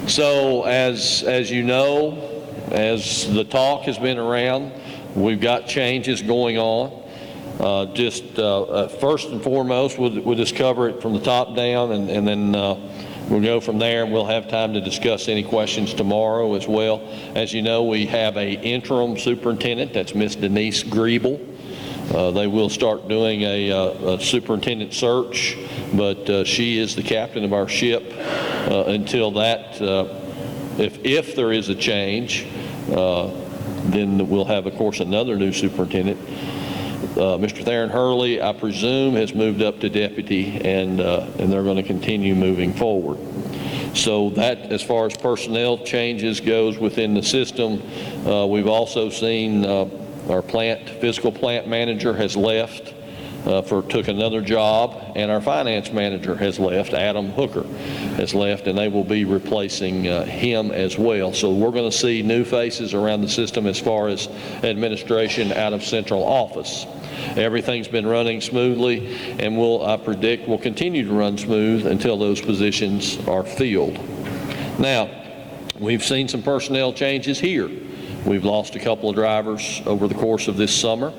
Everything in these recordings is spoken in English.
So as you know, as the talk has been around, we've got changes going on. First and foremost, we'll just cover it from the top down, and then we'll go from there, and we'll have time to discuss any questions tomorrow as well. As you know, we have an interim superintendent. That's Miss Denise Griebel. They will start doing a superintendent search, but she is the captain of our ship until that, if there is a change, then we'll have, of course, another new superintendent. Mr. Theron Hurley, I presume, has moved up to deputy, and they're going to continue moving forward. So that, as far as personnel changes goes within the system, we've also seen our physical plant manager has left, took another job, and our finance manager has left. Adam Hooker has left, and they will be replacing him as well. So we're going to see new faces around the system as far as administration out of central office. Everything's been running smoothly, and I predict will continue to run smooth until those positions are filled. Now, we've seen some personnel changes here. We've lost a couple of drivers over the course of this summer,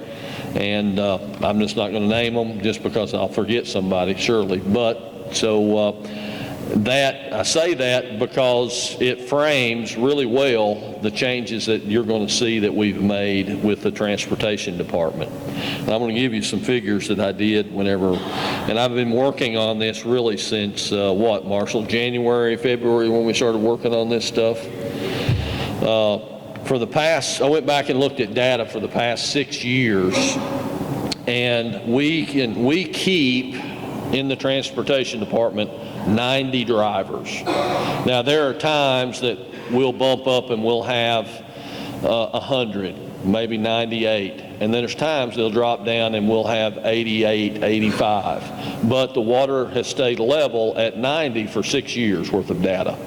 and I'm just not going to name them just because I'll forget somebody, surely. But so I say that because it frames really well the changes that you're going to see that we've made with the transportation department. And I'm going to give you some figures that I did and I've been working on this really since Marshall? January, February, when we started working on this stuff. I went back and looked at data for the past 6 years, and we keep in the transportation department 90 drivers. Now, there are times that we'll bump up and we'll have 100, maybe 98, and then there's times they'll drop down and we'll have 88, 85. But the water has stayed level at 90 for 6 years worth of data.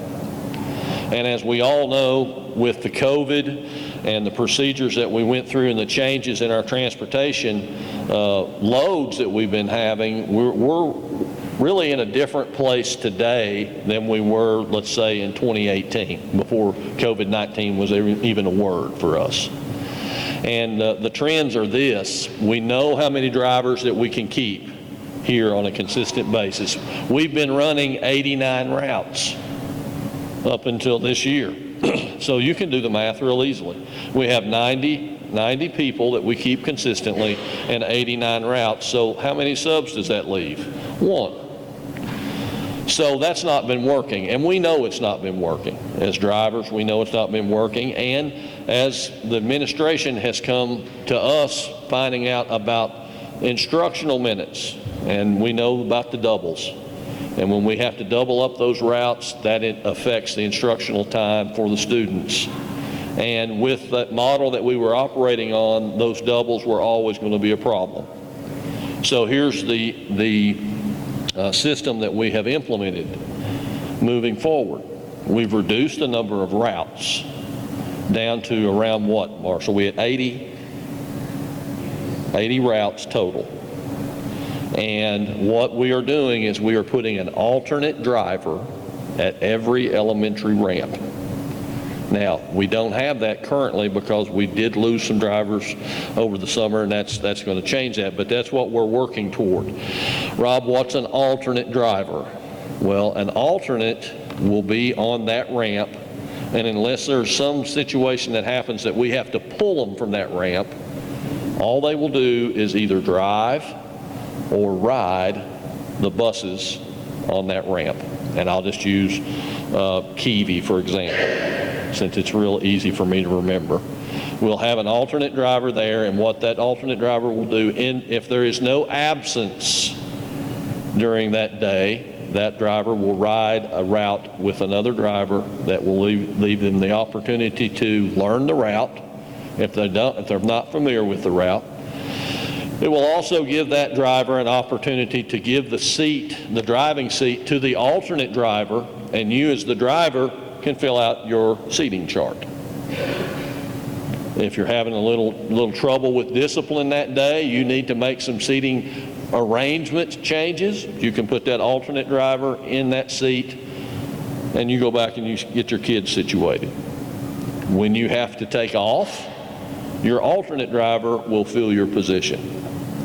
And as we all know, with the COVID and the procedures that we went through and the changes in our transportation loads that we've been having, we're really in a different place today than we were, let's say, in 2018, before COVID-19 was even a word for us. And the trends are this. We know how many drivers that we can keep here on a consistent basis. We've been running 89 routes up until this year. So you can do the math real easily. We have 90 people that we keep consistently and 89 routes. So how many subs does that leave? 1. So that's not been working, and we know it's not been working. As drivers, we know it's not been working, and as the administration has come to us finding out about instructional minutes, and we know about the doubles. And when we have to double up those routes, that it affects the instructional time for the students. And with that model that we were operating on, those doubles were always going to be a problem. So here's the system that we have implemented moving forward. We've reduced the number of routes down to around what, Marshall? We had 80 routes total. And what we are doing is we are putting an alternate driver at every elementary ramp. Now, we don't have that currently because we did lose some drivers over the summer, and that's going to change that, but that's what we're working toward. Rob, what's an alternate driver? Well, an alternate will be on that ramp, and unless there's some situation that happens that we have to pull them from that ramp, all they will do is either drive or ride the buses on that ramp. And I'll just use Kiwi, for example, since it's real easy for me to remember. We'll have an alternate driver there, and what that alternate driver will do, if there is no absence during that day, that driver will ride a route with another driver that will leave them the opportunity to learn the route if they're not familiar with the route. It will also give that driver an opportunity to give the driving seat to the alternate driver, and you as the driver can fill out your seating chart. If you're having a little trouble with discipline that day, you need to make some seating arrangement changes, you can put that alternate driver in that seat and you go back and you get your kids situated. When you have to take off, your alternate driver will fill your position.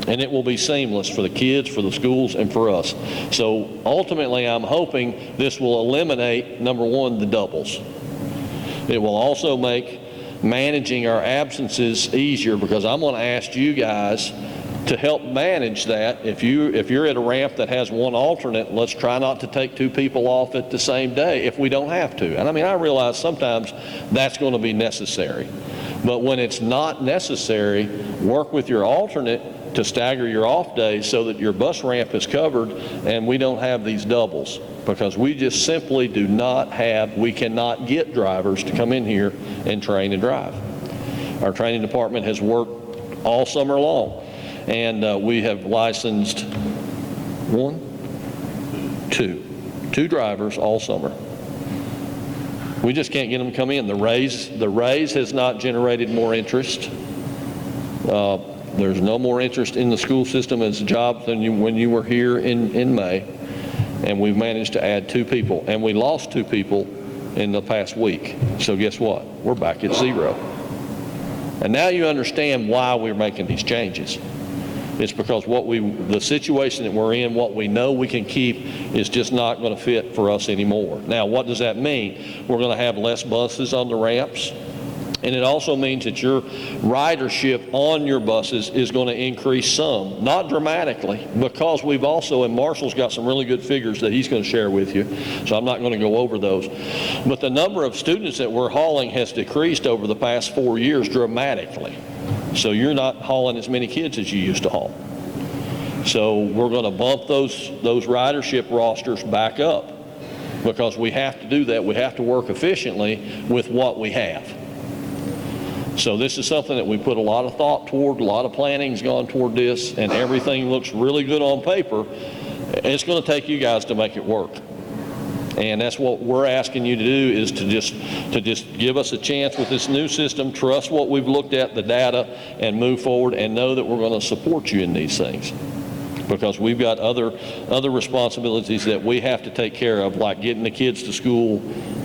And it will be seamless for the kids, for the schools, and for us. So ultimately, I'm hoping this will eliminate, number one, the doubles. It will also make managing our absences easier, because I'm going to ask you guys to help manage that. If you're at a ramp that has one alternate, let's try not to take two people off at the same day if we don't have to. And I mean, I realize sometimes that's going to be necessary. But when it's not necessary, work with your alternate to stagger your off days so that your bus ramp is covered and we don't have these doubles, because we just simply we cannot get drivers to come in here and train and drive. Our training department has worked all summer long, and we have licensed two drivers all summer. We just can't get them to come in. The raise has not generated more interest. There's no more interest in the school system as a job than when you were here in May. And we've managed to add 2 people. And we lost 2 people in the past week. So guess what? We're back at 0. And now you understand why we're making these changes. It's because the situation that we're in, what we know we can keep, is just not going to fit for us anymore. Now, what does that mean? We're going to have less buses on the ramps. And it also means that your ridership on your buses is going to increase some, not dramatically, because we've also, and Marshall's got some really good figures that he's going to share with you, so I'm not going to go over those. But the number of students that we're hauling has decreased over the past 4 years dramatically. So you're not hauling as many kids as you used to haul. So we're going to bump those ridership rosters back up, because we have to do that. We have to work efficiently with what we have. So this is something that we put a lot of thought toward, a lot of planning's gone toward this, and everything looks really good on paper. It's going to take you guys to make it work. And that's what we're asking you to do, is to just give us a chance with this new system, trust what we've looked at, the data, and move forward, and know that we're going to support you in these things. Because we've got other responsibilities that we have to take care of, like getting the kids to school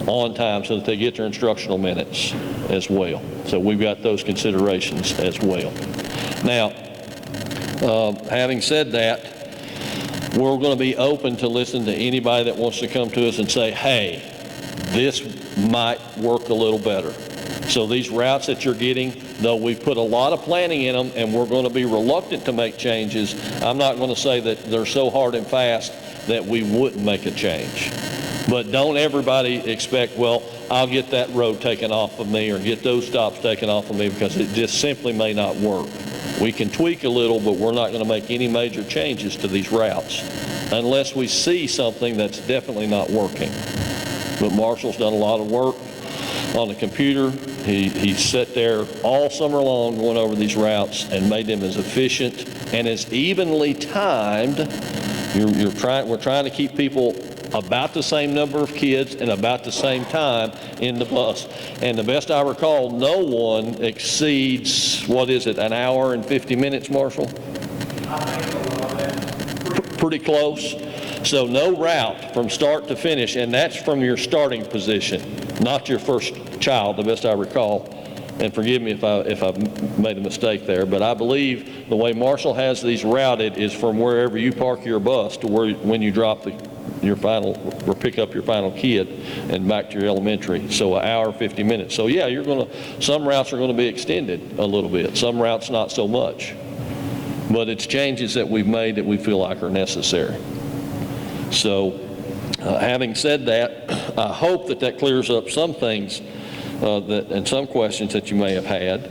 on time so that they get their instructional minutes as well. So we've got those considerations as well. Now, having said that, we're going to be open to listen to anybody that wants to come to us and say, hey, this might work a little better. So these routes that you're getting, though we've put a lot of planning in them and we're going to be reluctant to make changes, I'm not going to say that they're so hard and fast that we wouldn't make a change. But don't everybody expect, well, I'll get that road taken off of me or get those stops taken off of me, because it just simply may not work. We can tweak a little, but we're not going to make any major changes to these routes unless we see something that's definitely not working. But Marshall's done a lot of work on the computer. He sat there all summer long going over these routes and made them as efficient and as evenly timed. We're trying to keep people about the same number of kids and about the same time in the bus. And the best I recall, no one exceeds, an hour and 50 minutes, Marshall? Pretty close. So no route from start to finish, and that's from your starting position, not your first child, the best I recall. And forgive me if I've made a mistake there, but I believe the way Marshall has these routed is from wherever you park your bus to when you drop your final, or pick up your final kid and back to your elementary. So an hour, 50 minutes. So yeah, some routes are going to be extended a little bit. Some routes not so much. But it's changes that we've made that we feel like are necessary. So having said that, I hope that clears up some things and some questions that you may have had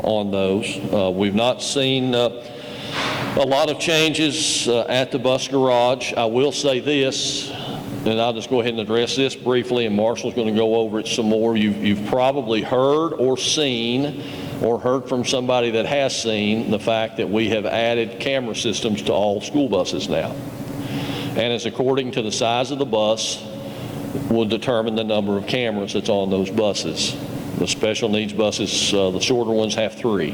on those. We've not seen a lot of changes at the bus garage. I will say this, and I'll just go ahead and address this briefly, and Marshall's going to go over it some more. You've probably heard or seen or heard from somebody that has seen the fact that we have added camera systems to all school buses now. And it's according to the size of the bus will determine the number of cameras that's on those buses. The special needs buses, the shorter ones have 3.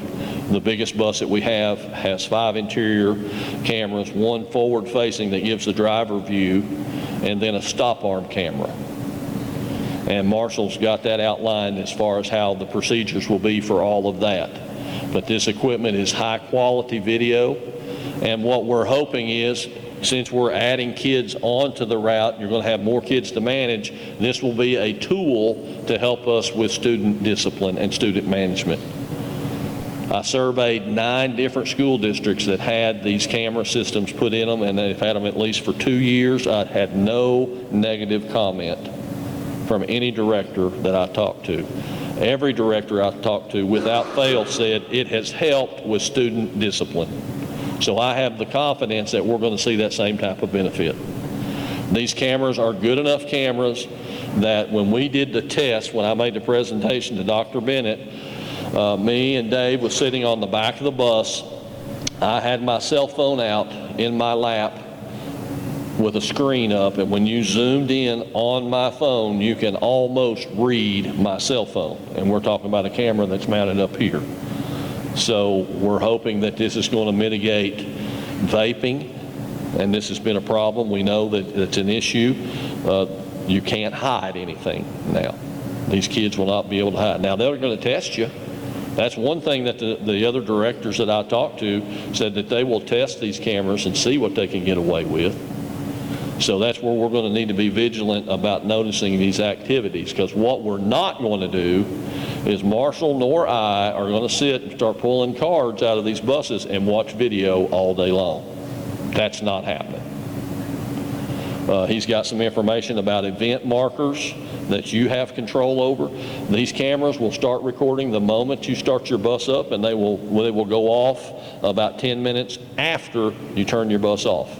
The biggest bus that we have has 5 interior cameras, 1 forward facing that gives the driver view, and then a stop arm camera. And Marshall's got that outlined as far as how the procedures will be for all of that. But this equipment is high quality video, and what we're hoping is, since we're adding kids onto the route, you're going to have more kids to manage, this will be a tool to help us with student discipline and student management. I surveyed 9 different school districts that had these camera systems put in them, and they've had them at least for 2 years. I had no negative comment from any director that I talked to. Every director I talked to, without fail, said it has helped with student discipline. So I have the confidence that we're going to see that same type of benefit. These cameras are good enough cameras that when we did the test, when I made the presentation to Dr. Bennett, me and Dave was sitting on the back of the bus. I had my cell phone out in my lap with a screen up, and when you zoomed in on my phone, you can almost read my cell phone. And we're talking about a camera that's mounted up here. So we're hoping that this is going to mitigate vaping, and this has been a problem. We know that it's an issue. You can't hide anything now. These kids will not be able to hide. Now, they're going to test you. That's one thing that the other directors that I talked to said, that they will test these cameras and see what they can get away with. So that's where we're going to need to be vigilant about noticing these activities, because what we're not going to do is Marshall nor I are going to sit and start pulling cards out of these buses and watch video all day long. That's not happening. He's got some information about event markers that you have control over. These cameras will start recording the moment you start your bus up, and they will go off about 10 minutes after you turn your bus off.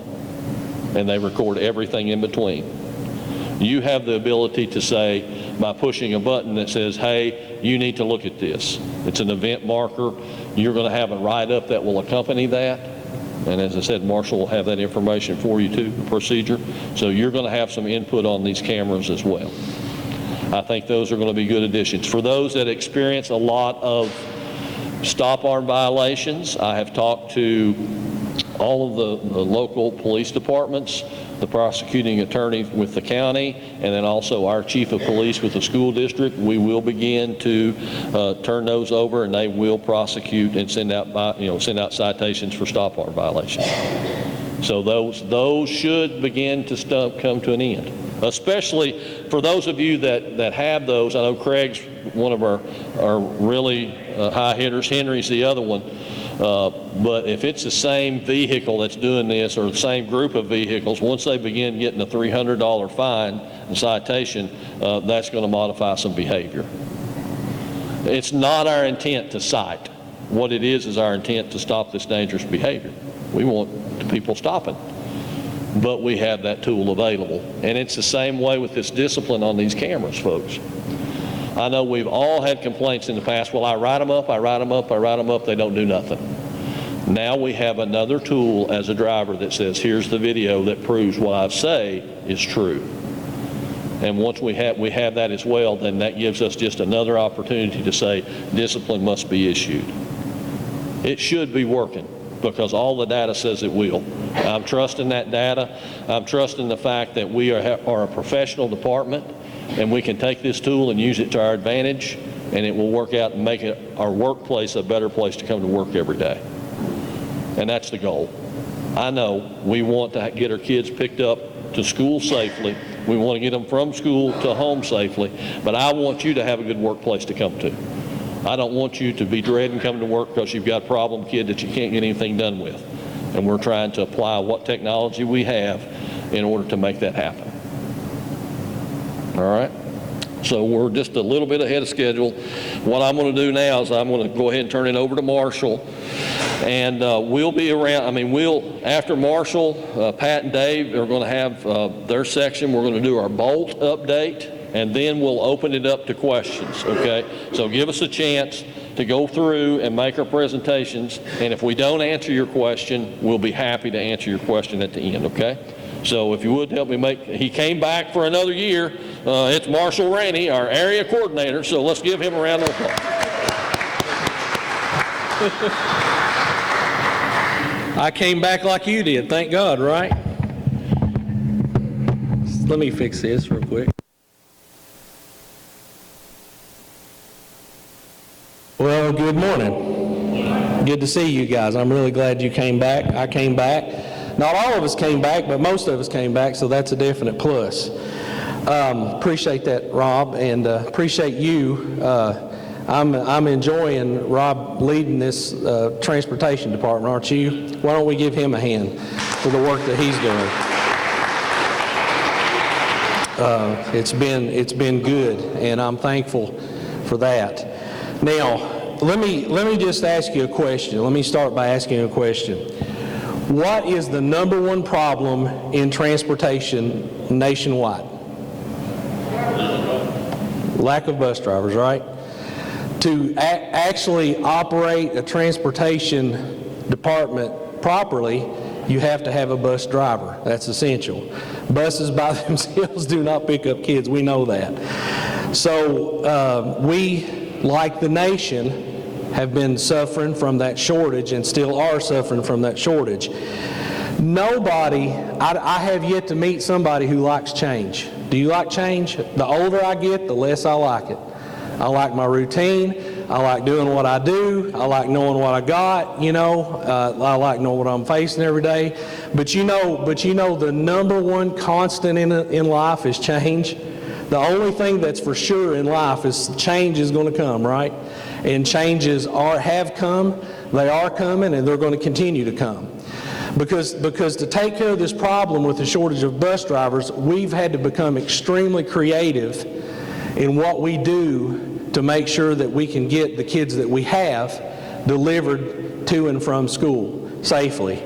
And they record everything in between. You have the ability to say, by pushing a button that says, hey, you need to look at this. It's an event marker. You're going to have a write-up that will accompany that. And as I said, Marshall will have that information for you too, the procedure. So you're going to have some input on these cameras as well. I think those are going to be good additions. For those that experience a lot of stop arm violations, I have talked to all of the local police departments, the prosecuting attorney with the county, and then also our chief of police with the school district. We will begin to turn those over, and they will prosecute and send out citations for stop arm violations. So those should begin to come to an end, especially for those of you that have those. I know Craig's one of our really high hitters. Henry's the other one. But if it's the same vehicle that's doing this, or the same group of vehicles, once they begin getting a $300 fine and citation, that's going to modify some behavior. It's not our intent to cite. What it is our intent to stop this dangerous behavior. We want the people stopping. But we have that tool available. And it's the same way with this discipline on these cameras, folks. I know we've all had complaints in the past. Well, I write them up, they don't do nothing. Now we have another tool as a driver that says, here's the video that proves what I say is true. And once we have that as well, then that gives us just another opportunity to say discipline must be issued. It should be working, because all the data says it will. I'm trusting that data. I'm trusting the fact that we are a professional department, and we can take this tool and use it to our advantage, and it will work out and make our workplace a better place to come to work every day. And that's the goal. I know we want to get our kids picked up to school safely. We want to get them from school to home safely, but I want you to have a good workplace to come to. I don't want you to be dreading coming to work because you've got a problem kid that you can't get anything done with. And we're trying to apply what technology we have in order to make that happen. All right? So we're just a little bit ahead of schedule. What I'm going to do now is I'm going to go ahead and turn it over to Marshall. And we'll be around. After Marshall, Pat and Dave are going to have their section. We're going to do our Bolt update, and then we'll open it up to questions, okay? So give us a chance to go through and make our presentations, and if we don't answer your question, we'll be happy to answer your question at the end, okay? So if you would help me he came back for another year. It's Marshall Rainey, our area coordinator, so let's give him a round of applause. I came back like you did, thank God, right? Let me fix this real quick. Well, good morning. Good to see you guys. I'm really glad you came back. I came back. Not all of us came back, but most of us came back, so that's a definite plus. Appreciate that, Rob, and appreciate you. I'm enjoying Rob leading this transportation department, aren't you? Why don't we give him a hand for the work that he's doing? It's been good, and I'm thankful for that. Now, let me just ask you a question. Let me start by asking you a question. What is the number one problem in transportation nationwide? Lack of bus drivers, right? To actually operate a transportation department properly, you have to have a bus driver. That's essential. Buses by themselves do not pick up kids. We know that. So we, like the nation, have been suffering from that shortage and still are suffering from that shortage. Nobody, I have yet to meet somebody who likes change. Do you like change? The older I get, the less I like it. I like my routine. I like doing what I do. I like knowing what I got, you know. I like knowing what I'm facing every day. But you know the number one constant in life is change. The only thing that's for sure in life is change is going to come, right? And changes have come, they are coming, and they're going to continue to come. Because to take care of this problem with the shortage of bus drivers, we've had to become extremely creative in what we do to make sure that we can get the kids that we have delivered to and from school safely.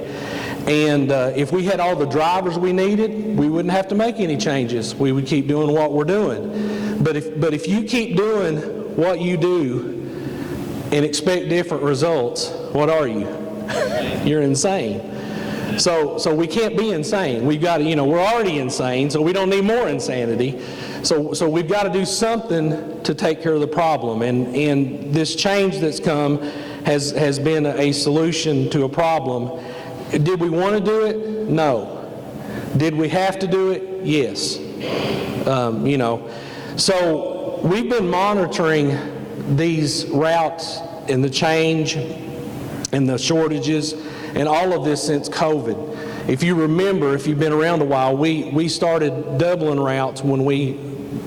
And if we had all the drivers we needed, we wouldn't have to make any changes. We would keep doing what we're doing. But if you keep doing what you do and expect different results, what are you? You're insane. So we can't be insane. We've got to, we're already insane, so we don't need more insanity. So we've got to do something to take care of the problem. And this change that's come has been a solution to a problem. Did we want to do it? No. Did we have to do it? Yes. So we've been monitoring these routes and the change and the shortages and all of this since COVID. If you remember, if you've been around a while, we started doubling routes when we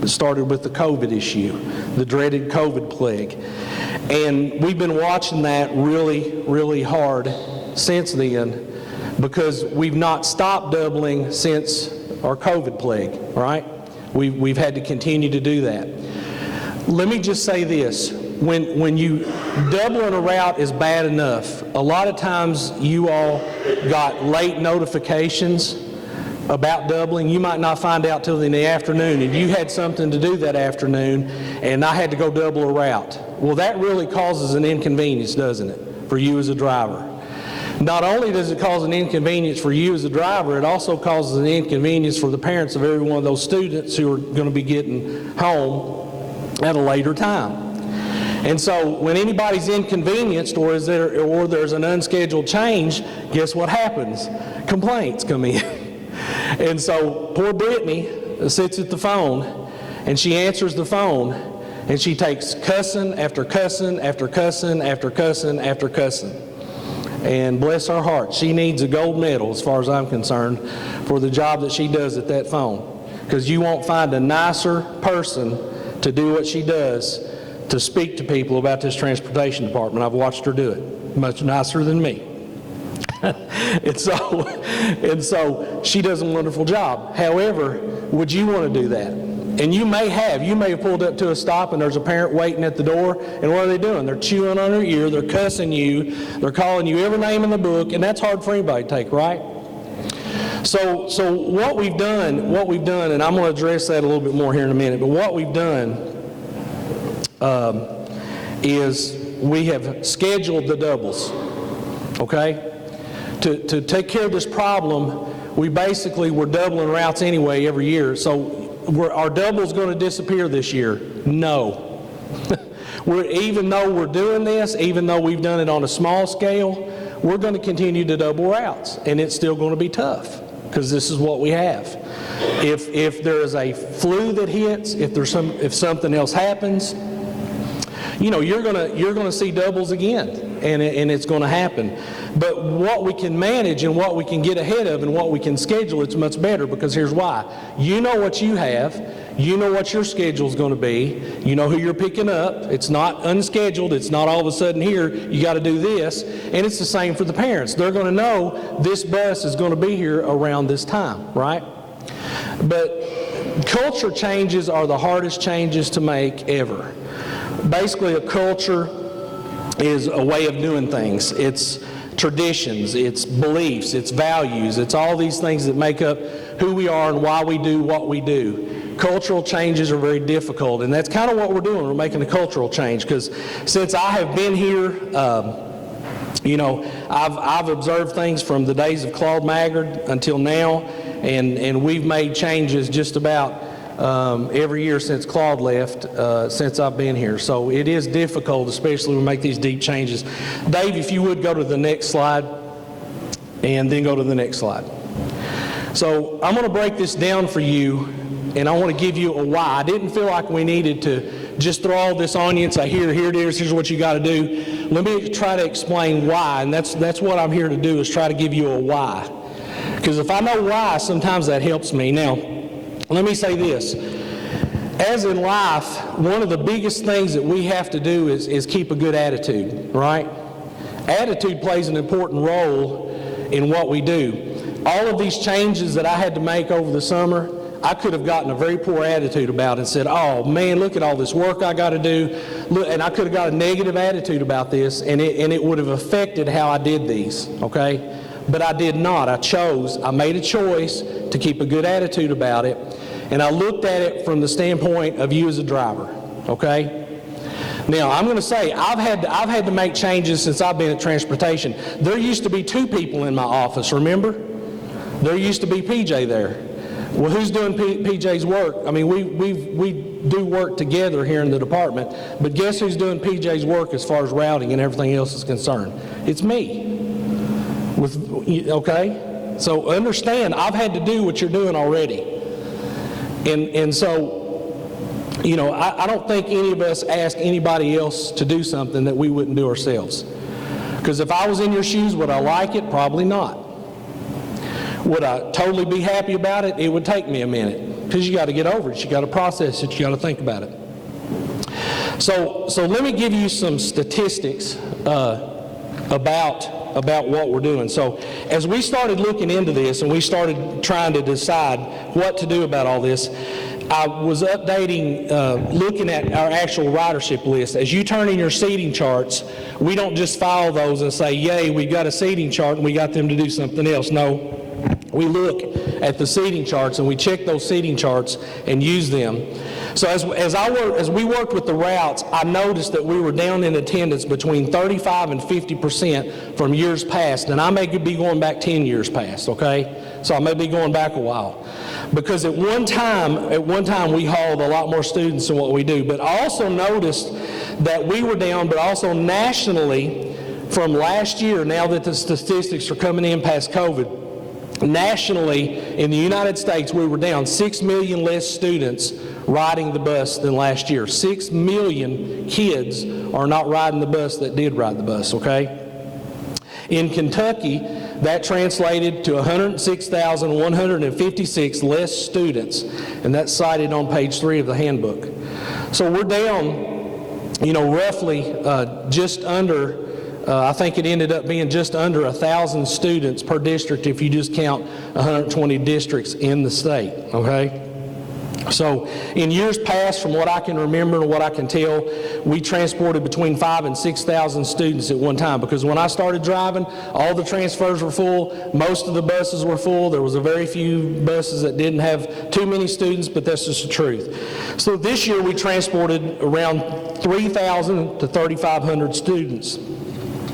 started with the COVID issue, the dreaded COVID plague. And we've been watching that really, really hard since then, because we've not stopped doubling since our COVID plague, right? We've had to continue to do that. Let me just say this. When you doubling a route is bad enough, a lot of times you all got late notifications about doubling. You might not find out till in the afternoon, and you had something to do that afternoon, and I had to go double a route. Well, that really causes an inconvenience, doesn't it, for you as a driver? Not only does it cause an inconvenience for you as a driver, it also causes an inconvenience for the parents of every one of those students who are going to be getting home at a later time. And so when anybody's inconvenienced or there's an unscheduled change, guess what happens? Complaints come in. And so poor Brittany sits at the phone, and she answers the phone, and she takes cussing after cussing after cussing after cussing after cussing. And bless her heart, she needs a gold medal as far as I'm concerned for the job that she does at that phone. Because you won't find a nicer person to do what she does, to speak to people about this transportation department. I've watched her do it, much nicer than me. and so she does a wonderful job. However, would you want to do that? And you may have pulled up to a stop and there's a parent waiting at the door, and what are they doing? They're chewing on your ear, they're cussing you, they're calling you every name in the book, and that's hard for anybody to take, right? So what we've done, and I'm going to address that a little bit more here in a minute, but what we've done is we have scheduled the doubles, okay? To take care of this problem, we basically were doubling routes anyway every year. So our double's going to disappear this year? No. Even though we're doing this, even though we've done it on a small scale, we're going to continue to double routes, and it's still going to be tough because this is what we have. If there is a flu that hits, if something else happens, you're gonna see doubles again, and it's gonna happen. But what we can manage and what we can get ahead of and what we can schedule, it's much better, because here's why. You know what you have. You know what your schedule's going to be. You know who you're picking up. It's not unscheduled. It's not all of a sudden here, you got to do this. And it's the same for the parents. They're going to know this bus is going to be here around this time, right? But culture changes are the hardest changes to make ever. Basically, a culture is a way of doing things. It's traditions, it's beliefs, it's values, it's all these things that make up who we are and why we do what we do. Cultural changes are very difficult, and that's kind of what we're doing. We're making a cultural change, because since I have been here, I've observed things from the days of Claude Maggard until now, and we've made changes just about every year since Claude left, since I've been here. So it is difficult, especially when we make these deep changes. Dave, if you would go to the next slide, and then go to the next slide. So I'm going to break this down for you, and I want to give you a why. I didn't feel like we needed to just throw all this on you and say, here it is, here's what you got to do. Let me try to explain why, and that's what I'm here to do, is try to give you a why. Because if I know why, sometimes that helps me. Now, let me say this. As in life, one of the biggest things that we have to do is keep a good attitude, right? Attitude plays an important role in what we do. All of these changes that I had to make over the summer, I could have gotten a very poor attitude about it and said, oh man, look at all this work I got to do. Look, and I could have got a negative attitude about this, and it would have affected how I did these, okay? But I did not. I made a choice to keep a good attitude about it, and I looked at it from the standpoint of you as a driver, okay? Now, I'm going to say, I've had to make changes since I've been at transportation. There used to be 2 people in my office, remember? There used to be PJ there. Well, who's doing PJ's work? I mean, we do work together here in the department, but guess who's doing PJ's work as far as routing and everything else is concerned? It's me. Okay? So understand, I've had to do what you're doing already. And so, I don't think any of us ask anybody else to do something that we wouldn't do ourselves. Because if I was in your shoes, would I like it? Probably not. Would I totally be happy about it? It would take me a minute, because you got to get over it. You got to process it. You got to think about it. So let me give you some statistics about what we're doing. So as we started looking into this and we started trying to decide what to do about all this, I was updating, looking at our actual ridership list. As you turn in your seating charts, we don't just file those and say, yay, we got a seating chart and we got them to do something else. No. We look at the seating charts and we check those seating charts and use them. So as we worked with the routes, I noticed that we were down in attendance between 35 and 50% from years past, and I may be going back 10 years past, okay? So I may be going back a while. Because at one time we hauled a lot more students than what we do. But I also noticed that we were down, but also nationally from last year, now that the statistics are coming in past COVID, nationally, in the United States, we were down 6 million less students riding the bus than last year. 6 million kids are not riding the bus that did ride the bus, okay? In Kentucky, that translated to 106,156 less students, and that's cited on page 3 of the handbook. So we're down, roughly just under, I think it ended up being just under 1,000 students per district if you just count 120 districts in the state, okay? So in years past, from what I can remember and what I can tell, we transported between 5,000 and 6,000 students at one time, because when I started driving, all the transfers were full, most of the buses were full. There was a very few buses that didn't have too many students, but that's just the truth. So this year we transported around 3,000 to 3,500 students,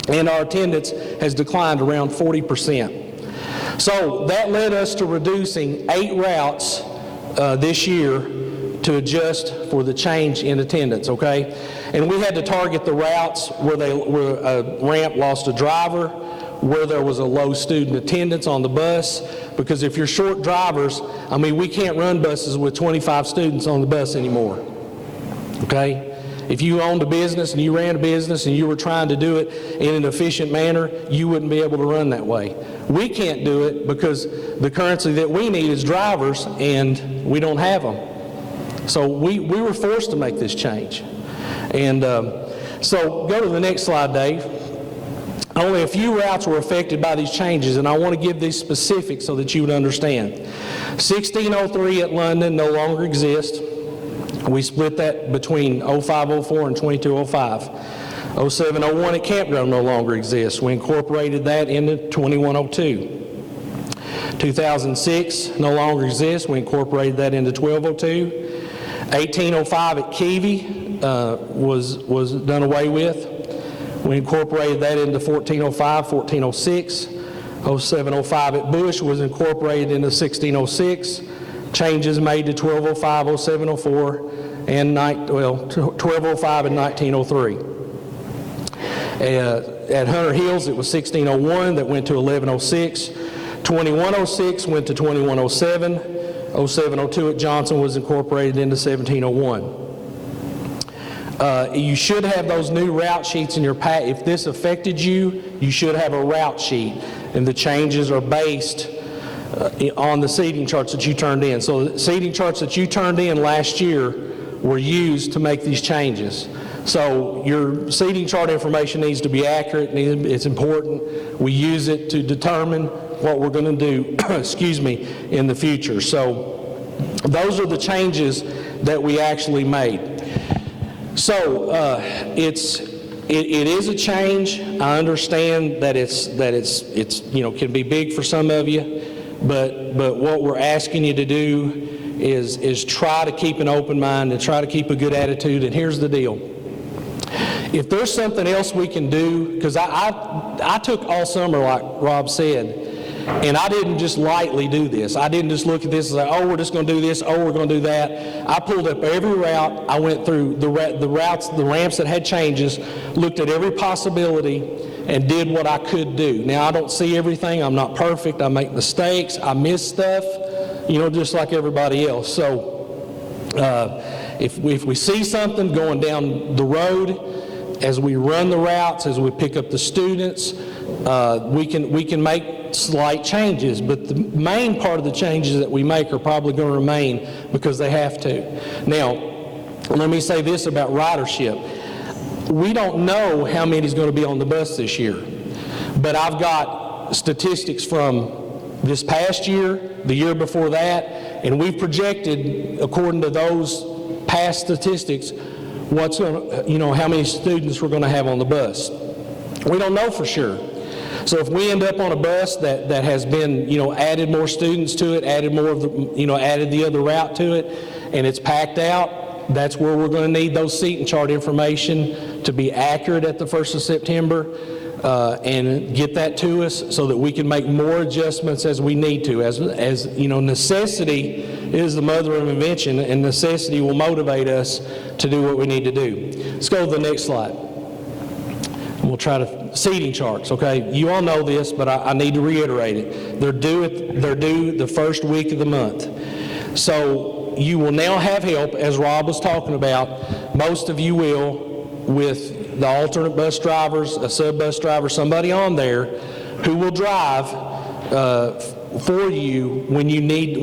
and our attendance has declined around 40%. So that led us to reducing 8 routes this year to adjust for the change in attendance, okay? And we had to target the routes where a ramp lost a driver, where there was a low student attendance on the bus, because if you're short drivers, we can't run buses with 25 students on the bus anymore, okay? if you owned a business and you ran a business and you were trying to do it in an efficient manner, you wouldn't be able to run that way. We can't do it because the currency that we need is drivers, and we don't have them. So we were forced to make this change. And so go to the next slide, Dave. Only a few routes were affected by these changes, and I want to give these specifics so that you would understand. 1603 at London no longer exists. We split that between 0504 and 2205. 0701 at Campground no longer exists. We incorporated that into 2102. 2006 no longer exists. We incorporated that into 1202. 1805 at Keavy was done away with. We incorporated that into 1405, 1406. 0705 at Bush was incorporated into 1606. Changes made to 1205, 0704, and 1205 and 1903. At Hunter Hills, it was 1601 that went to 1106. 2106 went to 2107. 0702 at Johnson was incorporated into 1701. You should have those new route sheets in your pack. If this affected you, you should have a route sheet, and the changes are based on the seating charts that you turned in. So the seating charts that you turned in last year were used to make these changes. So your seating chart information needs to be accurate. It's important. We use it to determine what we're going to do, excuse me, in the future. So those are the changes that we actually made. So it is a change. I understand that it's can be big for some of you, but what we're asking you to do is try to keep an open mind and try to keep a good attitude. And here's the deal. If there's something else we can do, because I took all summer, like Rob said, and I didn't just lightly do this. I didn't just look at this and say, oh, we're just going to do this, oh, we're going to do that. I pulled up every route. I went through the ramps that had changes, looked at every possibility, and did what I could do. Now, I don't see everything. I'm not perfect. I make mistakes. I miss stuff, just like everybody else. So if we see something going down the road, as we run the routes, as we pick up the students, we can make slight changes, but the main part of the changes that we make are probably going to remain because they have to. Now, let me say this about ridership. We don't know how many is going to be on the bus this year, but I've got statistics from this past year, the year before that, and we've projected, according to those past statistics, what's going to, how many students we're going to have on the bus. We don't know for sure. So if we end up on a bus that has been, added more students to it, added more of the, added the other route to it, and it's packed out, that's where we're going to need those seating chart information to be accurate at the 1st of September and get that to us so that we can make more adjustments as we need to. As necessity is the mother of invention, and necessity will motivate us to do what we need to do. Let's go to the next slide. We'll try to seating charts, okay? You all know this, but I need to reiterate it. They're due the first week of the month. So you will now have help, as Rob was talking about. Most of you will, with the alternate bus drivers, a sub-bus driver, somebody on there who will drive for you when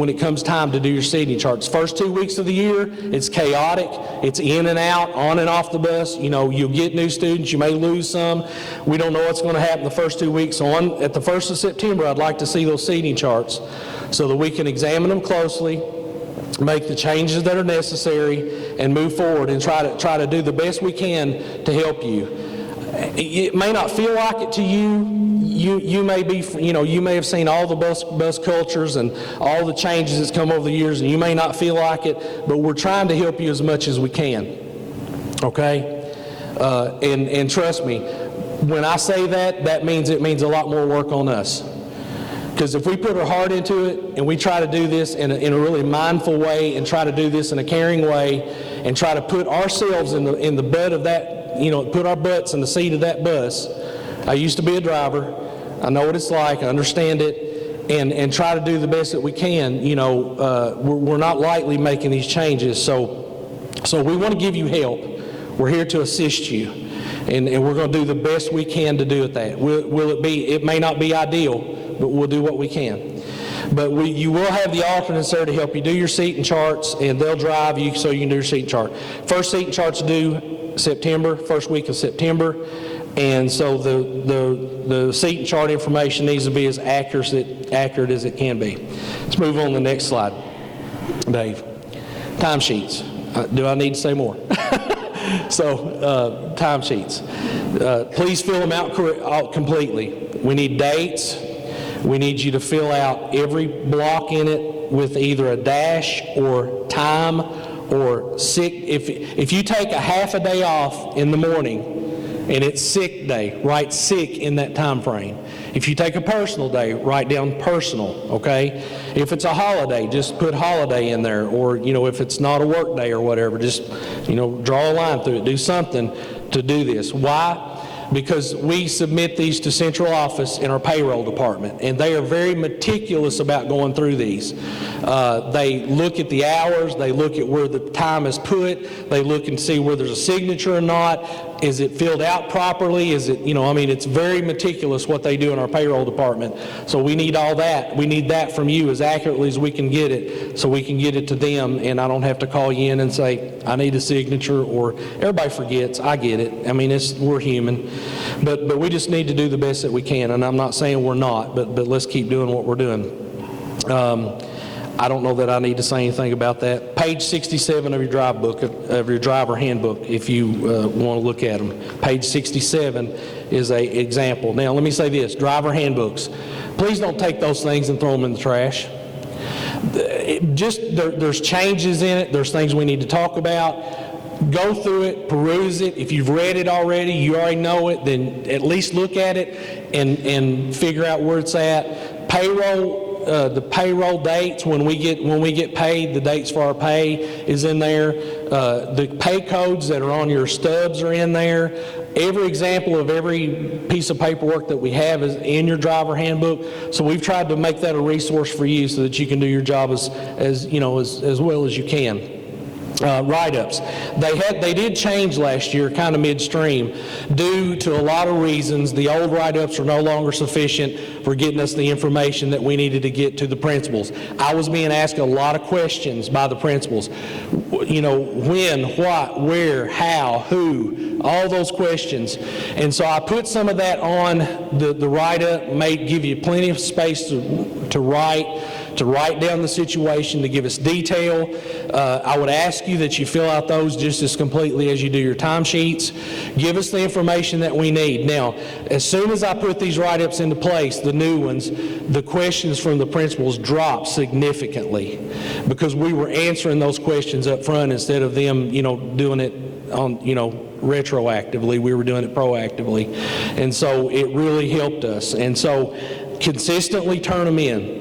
it comes time to do your seating charts. First 2 weeks of the year, it's chaotic. It's in and out, on and off the bus. You'll get new students. You may lose some. We don't know what's going to happen the first 2 weeks. So at the 1st of September, I'd like to see those seating charts so that we can examine them closely, make the changes that are necessary, and move forward and try to do the best we can to help you. It may not feel like it to you. You may be, you may have seen all the bus cultures and all the changes that's come over the years, and you may not feel like it, but we're trying to help you as much as we can. Okay? And trust me, when I say that means it means a lot more work on us. Because if we put our heart into it and we try to do this in a really mindful way and try to do this in a caring way and try to put ourselves in the butt of that, put our butts in the seat of that bus. I used to be a driver. I know what it's like. I understand it. And try to do the best that we can. We're not lightly making these changes. So we want to give you help. We're here to assist you, and we're going to do the best we can to do that. It may not be ideal, but we'll do what we can. But you will have the alternates there to help you do your seating charts, and they'll drive you so you can do your seating chart. First seating chart's due September, first week of September, and so the seating chart information needs to be as accurate as it can be. Let's move on to the next slide, Dave. Timesheets. Do I need to say more? So, timesheets. Please fill them out completely. We need dates. We need you to fill out every block in it with either a dash or time or sick. If you take a half a day off in the morning and it's sick day, write sick in that time frame. If you take a personal day, write down personal, okay? If it's a holiday, just put holiday in there, or, if it's not a work day or whatever, just, draw a line through it. Do something to do this. Why? Because we submit these to central office in our payroll department, and they are very meticulous about going through these. They look at the hours, they look at where the time is put, they look and see where there's a signature or not. Is it filled out properly? Is it, it's very meticulous what they do in our payroll department. So we need all that. We need that from you as accurately as we can get it, so we can get it to them, and I don't have to call you in and say, I need a signature, or everybody forgets. I get it. We're human. But we just need to do the best that we can, and I'm not saying we're not, but let's keep doing what we're doing. I don't know that I need to say anything about that. Page 67 of your driver handbook, if you want to look at them. Page 67 is an example. Now, let me say this, driver handbooks. Please don't take those things and throw them in the trash. There's changes in it. There's things we need to talk about. Go through it, peruse it. If you've read it already, you already know it, then at least look at it and figure out where it's at. The payroll dates, when we get paid, the dates for our pay is in there. The pay codes that are on your stubs are in there. Every example of every piece of paperwork that we have is in your driver handbook. So we've tried to make that a resource for you so that you can do your job as well as you can. Write-ups. They did change last year, kind of midstream, due to a lot of reasons. The old write-ups are no longer sufficient for getting us the information that we needed to get to the principals. I was being asked a lot of questions by the principals. When, what, where, how, who, all those questions. And so I put some of that on the write-up, may give you plenty of space to write down the situation, to give us detail. I would ask you that you fill out those just as completely as you do your timesheets. Give us the information that we need. Now, as soon as I put these write-ups into place, the new ones, the questions from the principals dropped significantly because we were answering those questions up front instead of them, doing it on, retroactively. We were doing it proactively. And so it really helped us. And so consistently turn them in.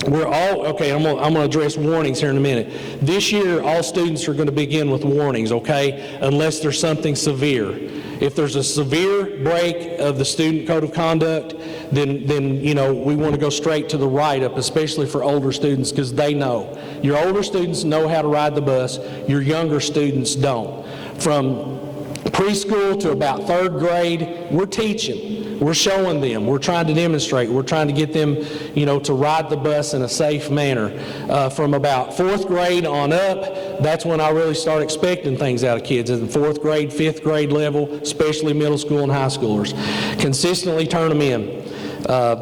I'm going to address warnings here in a minute. This year, all students are going to begin with warnings, okay, unless there's something severe. If there's a severe break of the student code of conduct, then we want to go straight to the write-up, especially for older students, because they know. Your older students know how to ride the bus. Your younger students don't. From preschool to about third grade, we're teaching. We're showing them. We're trying to demonstrate. We're trying to get them, to ride the bus in a safe manner. From about fourth grade on up, that's when I really start expecting things out of kids. In the fourth grade, fifth grade level, especially middle school and high schoolers. Consistently turn them in.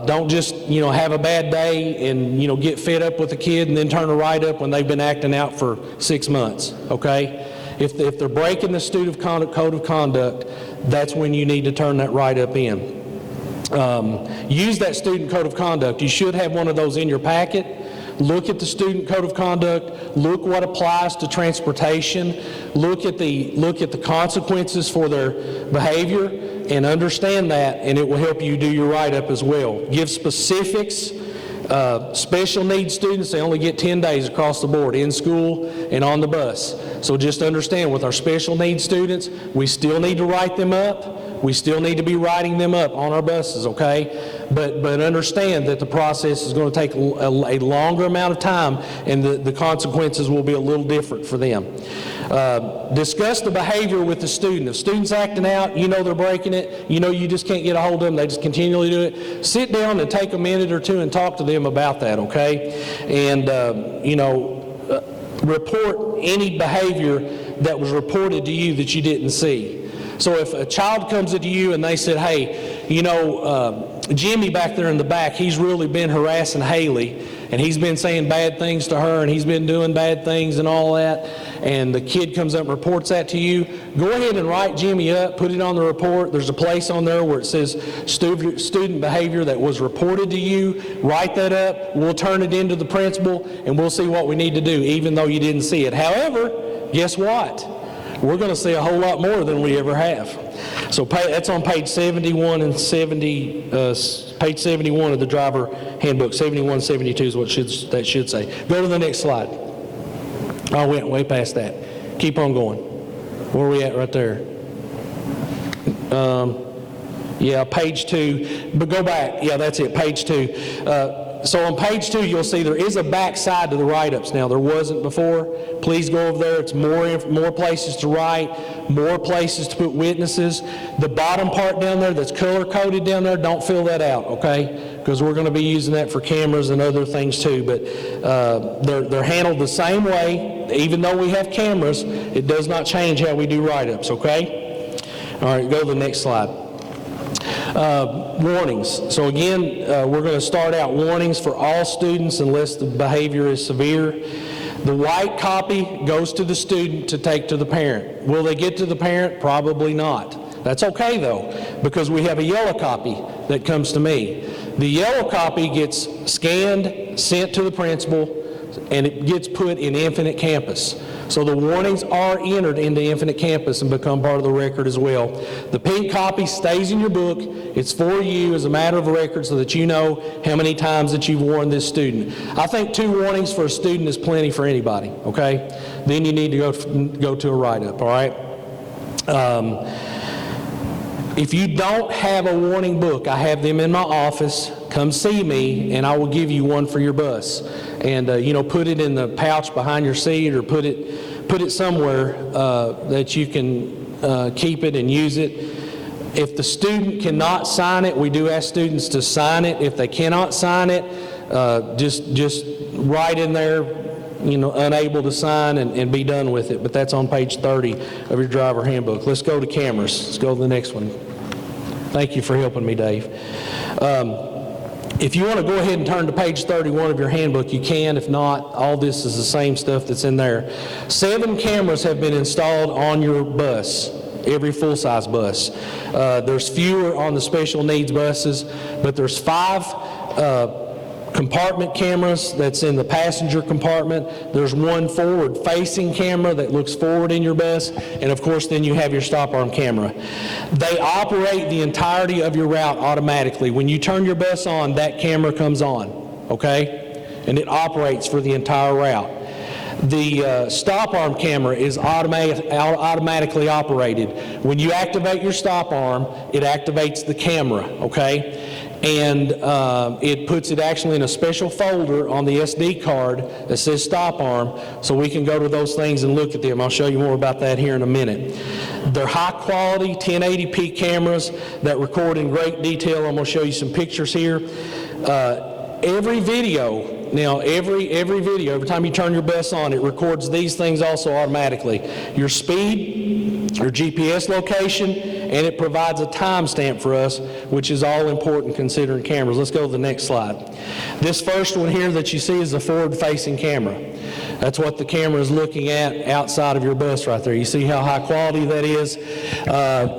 Don't just, have a bad day and, get fed up with a kid and then turn a write-up when they've been acting out for 6 months, okay? If they're breaking the student code of conduct, that's when you need to turn that write-up in. Use that student code of conduct. You should have one of those in your packet. Look at the student code of conduct. Look what applies to transportation. Look at the consequences for their behavior and understand that, and it will help you do your write-up as well. Give specifics. Special needs students, they only get 10 days across the board, in school and on the bus. So just understand, with our special needs students, we still need to write them up. We still need to be writing them up on our buses, okay? But understand that the process is going to take a longer amount of time, and the consequences will be a little different for them. Discuss the behavior with the student. If student's acting out, you know they're breaking it, you know you just can't get a hold of them, they just continually do it, sit down and take a minute or two and talk to them about that, okay? And, report any behavior that was reported to you that you didn't see. So if a child comes to you and they said, hey, Jimmy back there in the back, he's really been harassing Haley, and he's been saying bad things to her, and he's been doing bad things and all that, and the kid comes up and reports that to you, go ahead and write Jimmy up, put it on the report. There's a place on there where it says student behavior that was reported to you. Write that up. We'll turn it into the principal, and we'll see what we need to do, even though you didn't see it. However, guess what? We're going to see a whole lot more than we ever have. So that's on page 71 and page 71 of the driver handbook. 71, 72 is what that should say. Go to the next slide. I went way past that. Keep on going. Where are we at right there? Yeah, page 2. But go back. Yeah, that's it, page 2. So on page 2, you'll see there is a back side to the write-ups now. There wasn't before. Please go over there. It's more places to write, more places to put witnesses. The bottom part down there that's color-coded down there, don't fill that out, okay? Because we're going to be using that for cameras and other things too. But they're handled the same way. Even though we have cameras, it does not change how we do write-ups, okay? All right, go to the next slide. Warnings. So again, we're going to start out warnings for all students unless the behavior is severe. The white copy goes to the student to take to the parent. Will they get to the parent? Probably not. That's okay though, because we have a yellow copy that comes to me. The yellow copy gets scanned, sent to the principal, and it gets put in Infinite Campus. So the warnings are entered into Infinite Campus and become part of the record as well. The pink copy stays in your book. It's for you as a matter of record so that you know how many times that you've warned this student. I think 2 warnings for a student is plenty for anybody, okay? Then you need to go to a write-up, all right? If you don't have a warning book, I have them in my office. Come see me, and I will give you one for your bus. And put it in the pouch behind your seat, or put it somewhere that you can keep it and use it. If the student cannot sign it, we do ask students to sign it. If they cannot sign it, just write in there, unable to sign, and be done with it. But that's on page 30 of your driver handbook. Let's go to cameras. Let's go to the next one. Thank you for helping me, Dave. If you want to go ahead and turn to page 31 of your handbook, you can. If not, all this is the same stuff that's in there. 7 cameras have been installed on your bus, every full-size bus. There's fewer on the special needs buses, but there's 5 compartment cameras that's in the passenger compartment. There's 1 forward-facing camera that looks forward in your bus, and of course then you have your stop arm camera. They operate the entirety of your route automatically. When you turn your bus on, that camera comes on, okay? And it operates for the entire route. The stop arm camera is automatically operated. When you activate your stop arm, it activates the camera, okay? And it puts it actually in a special folder on the SD card that says stop arm, so we can go to those things and look at them. I'll show you more about that here in a minute. They're high quality 1080p cameras that record in great detail. I'm going to show you some pictures here. Every video, every time you turn your bus on, it records these things also automatically. Your speed, your GPS location, and it provides a timestamp for us, which is all important considering cameras. Let's go to the next slide. This first one here that you see is a forward-facing camera. That's what the camera is looking at outside of your bus right there. You see how high quality that is?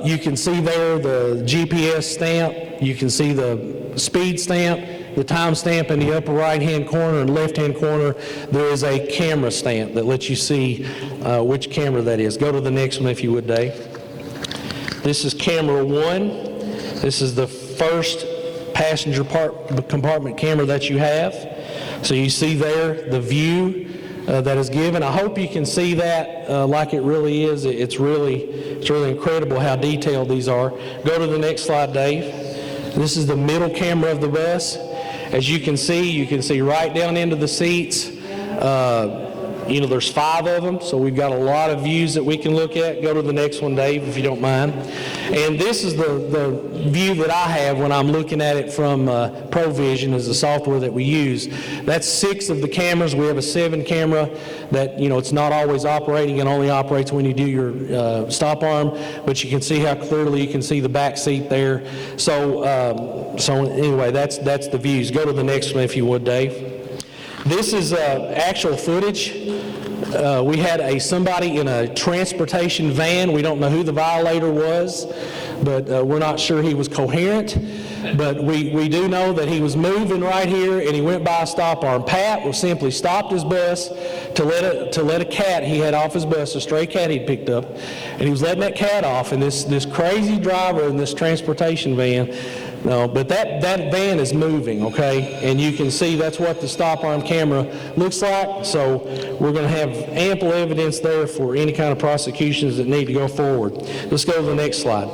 You can see there the GPS stamp. You can see the speed stamp, the time stamp in the upper right-hand corner and left-hand corner. There is a camera stamp that lets you see which camera that is. Go to the next one if you would, Dave. This is camera 1. This is the first passenger compartment camera that you have. So you see there the view that is given. I hope you can see that like it really is. It's really incredible how detailed these are. Go to the next slide, Dave. This is the middle camera of the bus. As you can see right down into the seats. There's 5 of them, so we've got a lot of views that we can look at. Go to the next one, Dave, if you don't mind. And this is the view that I have when I'm looking at it from ProVision, is the software that we use. That's 6 of the cameras. We have a 7 camera that, it's not always operating. It only operates when you do your stop arm, but you can see how clearly you can see the back seat there. So anyway, that's the views. Go to the next one, if you would, Dave. This is actual footage. We had somebody in a transportation van. We don't know who the violator was, but we're not sure he was coherent. But we do know that he was moving right here, and he went by a stop arm. Pat was simply stopped his bus to let a cat he had off his bus, a stray cat he'd picked up, and he was letting that cat off. And this crazy driver in this transportation van. No, but that van is moving, okay? And you can see that's what the stop arm camera looks like. So we're going to have ample evidence there for any kind of prosecutions that need to go forward. Let's go to the next slide.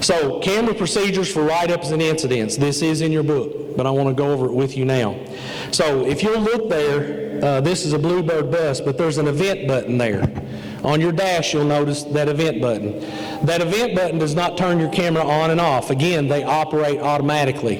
So camera procedures for write-ups and incidents. This is in your book, but I want to go over it with you now. So if you'll look there, this is a Bluebird bus, but there's an event button there. On your dash, you'll notice that event button. That event button does not turn your camera on and off. Again, they operate automatically.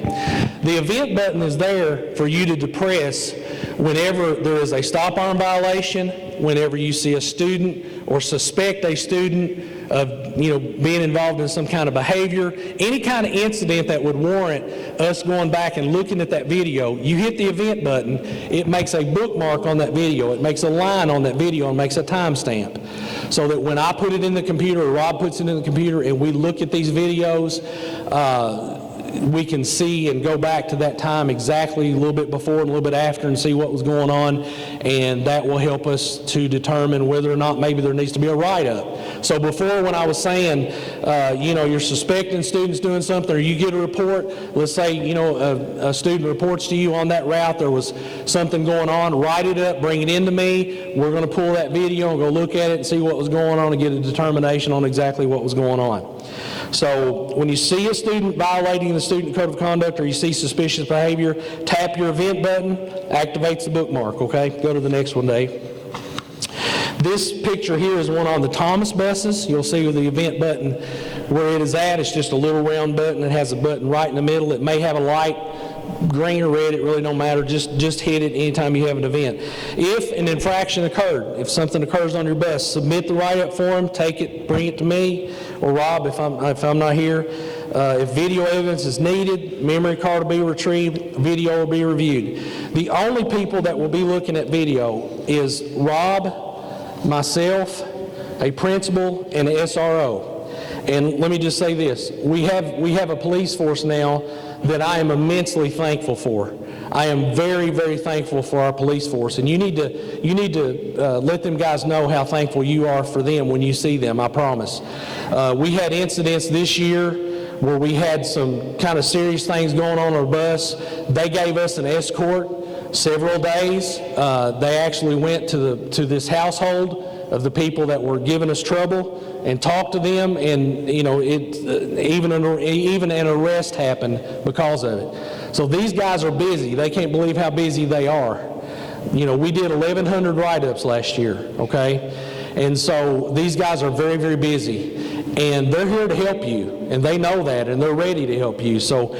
The event button is there for you to depress whenever there is a stop arm violation, whenever you see a student or suspect a student of being involved in some kind of behavior, any kind of incident that would warrant us going back and looking at that video. You hit the event button, it makes a bookmark on that video, it makes a line on that video, and makes a timestamp, so that when I put it in the computer or Rob puts it in the computer and we look at these videos, we can see and go back to that time exactly a little bit before and a little bit after and see what was going on, and that will help us to determine whether or not maybe there needs to be a write-up. So before, when I was saying, you're suspecting students doing something, or you get a report, let's say, a student reports to you on that route there was something going on, write it up, bring it into me. We're going to pull that video and go look at it and see what was going on and get a determination on exactly what was going on. So when you see a student violating the student code of conduct, or you see suspicious behavior, tap your event button, activates the bookmark, okay? Go to the next one, Dave. This picture here is one on the Thomas buses. You'll see with the event button where it is at. It's just a little round button. It has a button right in the middle. It may have a light, green or red, it really don't matter. Just hit it anytime you have an event. If an infraction occurred, if something occurs on your bus, submit the write-up form, take it, bring it to me or Rob if I'm not here. If video evidence is needed, memory card will be retrieved, video will be reviewed. The only people that will be looking at video is Rob, myself, a principal, and an SRO. And let me just say this, we have a police force now that I am immensely thankful for. I am very, very thankful for our police force, and you need to let them guys know how thankful you are for them when you see them, I promise. We had incidents this year where we had some kind of serious things going on our bus. They gave us an escort several days. They actually went to this household of the people that were giving us trouble and talked to them, and even an arrest happened because of it. So these guys are busy. They can't believe how busy they are. We did 1,100 write-ups last year, okay? And so these guys are very, very busy, and they're here to help you, and they know that, and they're ready to help you. So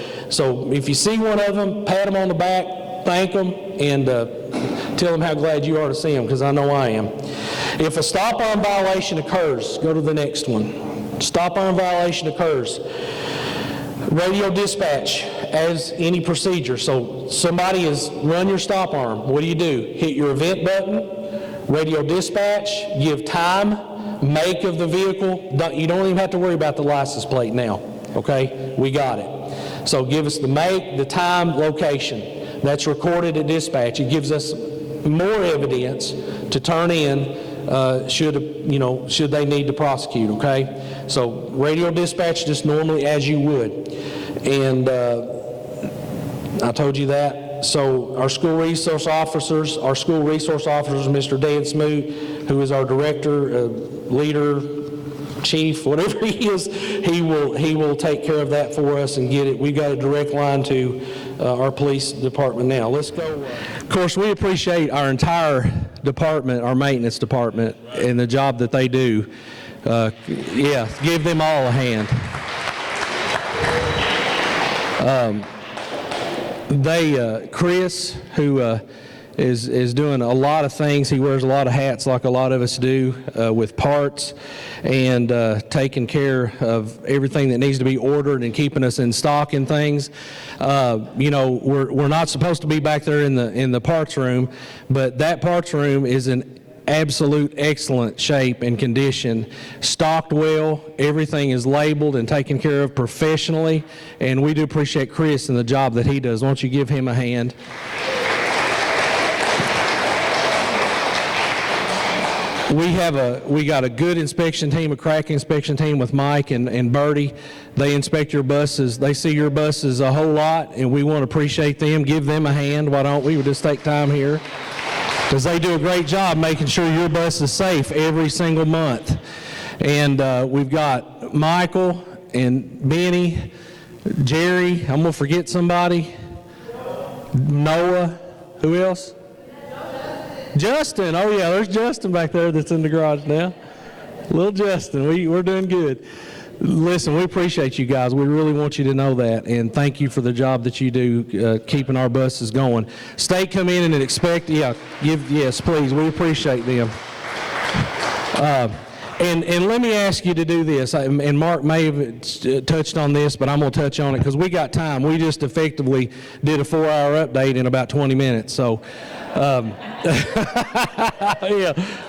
if you see one of them, pat them on the back, thank them, and tell them how glad you are to see them, because I know I am. If a stop arm violation occurs, go to the next one. Stop arm violation occurs. Radio dispatch as any procedure. So somebody has run your stop arm. What do? Hit your event button, radio dispatch, give time, make of the vehicle. You don't even have to worry about the license plate now, okay? We got it. So give us the make, the time, location. That's recorded at dispatch. It gives us more evidence to turn in should they need to prosecute, okay? So radio dispatch just normally as you would. And I told you that. So our school resource officers, Mr. Dan Smoot, who is our director, leader, chief, whatever he is, he will take care of that for us and get it. We've got a direct line to our police department now. Let's go. Of course, we appreciate our entire department, our maintenance department, and the job that they do. Yeah, give them all a hand. Chris, who is doing a lot of things. He wears a lot of hats like a lot of us do with parts and taking care of everything that needs to be ordered and keeping us in stock and things. You know, we're not supposed to be back there in the parts room, but that parts room is in absolute excellent shape and condition, stocked well, everything is labeled and taken care of professionally, and we do appreciate Chris and the job that he does. Won't you give him a hand? We got a good inspection team, a crack inspection team with Mike and Bertie. They inspect your buses. They see your buses a whole lot, and we want to appreciate them. Give them a hand. Why don't we just take time here? Because they do a great job making sure your bus is safe every single month. And we've got Michael and Benny, Jerry, I'm going to forget somebody, Noah, who else? Justin. Oh yeah, there's Justin back there that's in the garage now. Little Justin, we're doing good. Listen, we appreciate you guys. We really want you to know that, and thank you for the job that you do keeping our buses going. State come in and expect, yes, please. We appreciate them. And let me ask you to do this, and Mark may have touched on this, but I'm going to touch on it because we got time. We just effectively did a 4-hour update in about 20 minutes, so. Yeah,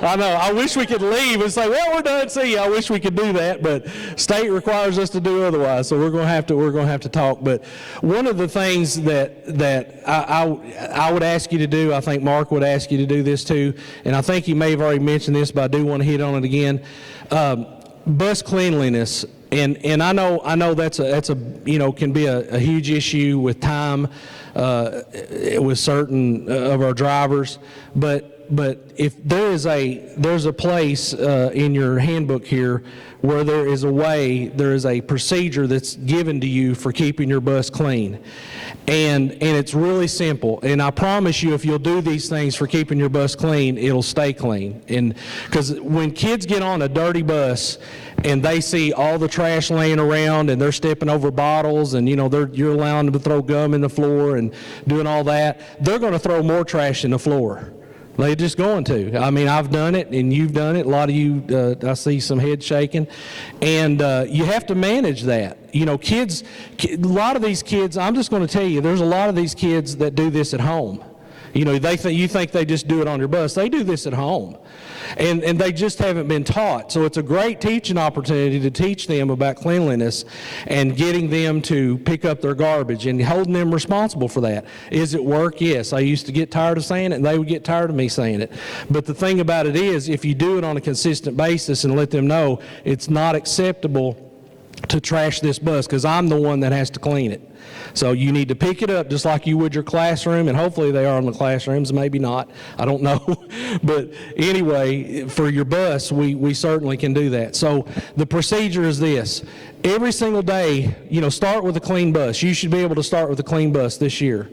I know. I wish we could leave and say, well, we're done. See, I wish we could do that, but state requires us to do otherwise, so we're going to have to talk. But one of the things that I would ask you to do, I think Mark would ask you to do this too, and I think you may have already mentioned this, but I do want to hit on it again. Bus cleanliness. And I know that's a can be a huge issue with time with certain of our drivers, but if there's a place in your handbook here where there is a procedure that's given to you for keeping your bus clean. And it's really simple, and I promise you if you'll do these things for keeping your bus clean, it'll stay clean. And because when kids get on a dirty bus and they see all the trash laying around and they're stepping over bottles and you're allowing them to throw gum in the floor and doing all that, they're going to throw more trash in the floor. They're just going to. I mean, I've done it, and you've done it. A lot of you, I see some head shaking. And you have to manage that. Kids, a lot of these kids, I'm just going to tell you, there's a lot of these kids that do this at home. You think they just do it on your bus. They do this at home. And they just haven't been taught. So it's a great teaching opportunity to teach them about cleanliness and getting them to pick up their garbage and holding them responsible for that. Is it work? Yes. I used to get tired of saying it, and they would get tired of me saying it. But the thing about it is, if you do it on a consistent basis and let them know it's not acceptable to trash this bus, because I'm the one that has to clean it. So you need to pick it up just like you would your classroom, and hopefully they are in the classrooms, maybe not, I don't know. But anyway, for your bus, we certainly can do that. So the procedure is this. Every single day, start with a clean bus. You should be able to start with a clean bus this year.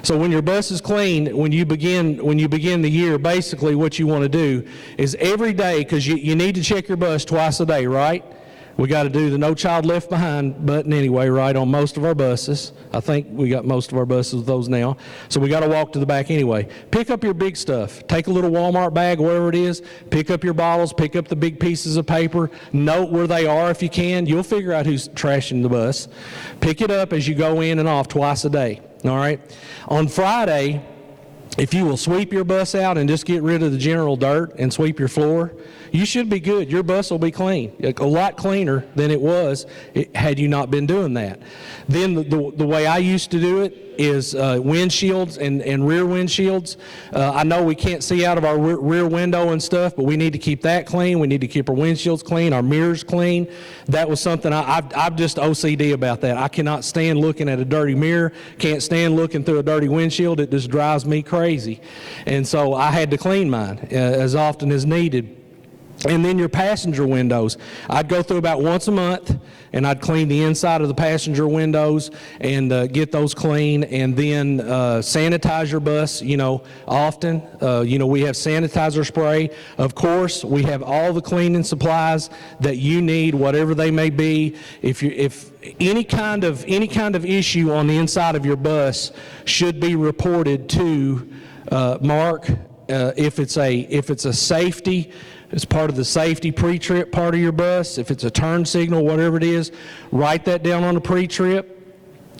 So when your bus is clean, when you begin the year, basically what you want to do is every day, because you need to check your bus twice a day, right? We got to do the No Child Left Behind button anyway, right, on most of our buses. I think we got most of our buses with those now. So we got to walk to the back anyway. Pick up your big stuff. Take a little Walmart bag, wherever it is. Pick up your bottles. Pick up the big pieces of paper. Note where they are if you can. You'll figure out who's trashing the bus. Pick it up as you go in and off twice a day, all right? On Friday, if you will sweep your bus out and just get rid of the general dirt and sweep your floor, you should be good. Your bus will be clean, a lot cleaner than it was had you not been doing that. Then the way I used to do it is windshields and rear windshields. I know we can't see out of our rear window and stuff, but we need to keep that clean. We need to keep our windshields clean, our mirrors clean. That was something I'm just OCD about that. I cannot stand looking at a dirty mirror, can't stand looking through a dirty windshield. It just drives me crazy. And so I had to clean mine as often as needed. And then your passenger windows, I'd go through about once a month and I'd clean the inside of the passenger windows and get those clean, and then sanitize your bus, often. We have sanitizer spray. Of course, we have all the cleaning supplies that you need, whatever they may be. If any kind of issue on the inside of your bus should be reported to Mark. If it's a safety, it's part of the safety pre-trip part of your bus. If it's a turn signal, whatever it is, write that down on the pre-trip,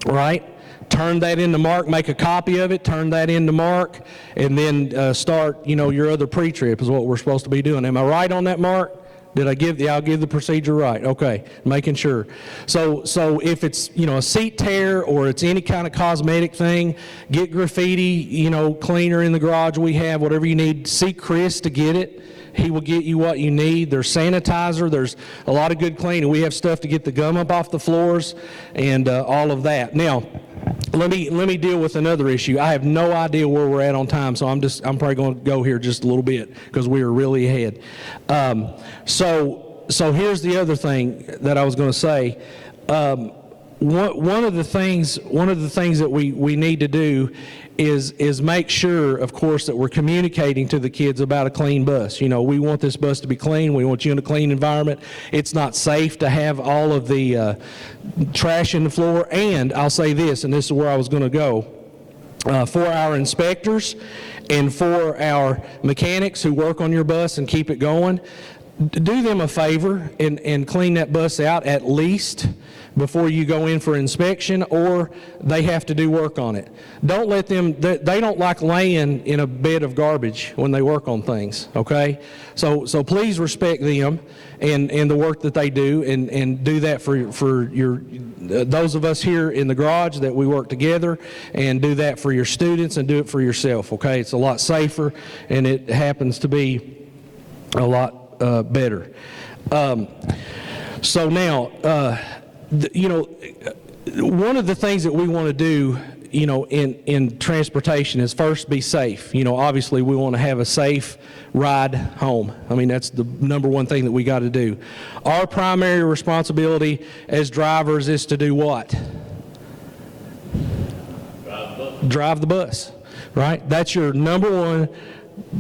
right? Turn that into Mark, make a copy of it, turn that into Mark, and then start, your other pre-trip is what we're supposed to be doing. Am I right on that, Mark? I'll give the procedure right. Okay, making sure. So if it's, a seat tear or it's any kind of cosmetic thing, get graffiti, cleaner in the garage we have, whatever you need. See Chris to get it. He will get you what you need. There's sanitizer. There's a lot of good cleaning. We have stuff to get the gum up off the floors and all of that. Now, let me deal with another issue. I have no idea where we're at on time, so I'm probably going to go here just a little bit because we are really ahead. So here's the other thing that I was going to say. One of the things that we need to do is make sure, of course, that we're communicating to the kids about a clean bus. We want this bus to be clean. We want you in a clean environment. It's not safe to have all of the trash in the floor. And I'll say this, and this is where I was going to go. For our inspectors and for our mechanics who work on your bus and keep it going, do them a favor and clean that bus out at least before you go in for inspection, or they have to do work on it. Don't let them, they don't like laying in a bed of garbage when they work on things, okay? So please respect them and the work that they do, and do that for your those of us here in the garage that we work together, and do that for your students and do it for yourself, okay? It's a lot safer, and it happens to be a lot better. So now, one of the things that we want to do, in transportation is first be safe. Obviously we want to have a safe ride home. I mean, that's the number one thing that we got to do. Our primary responsibility as drivers is to do what? Drive the bus, right? That's your number one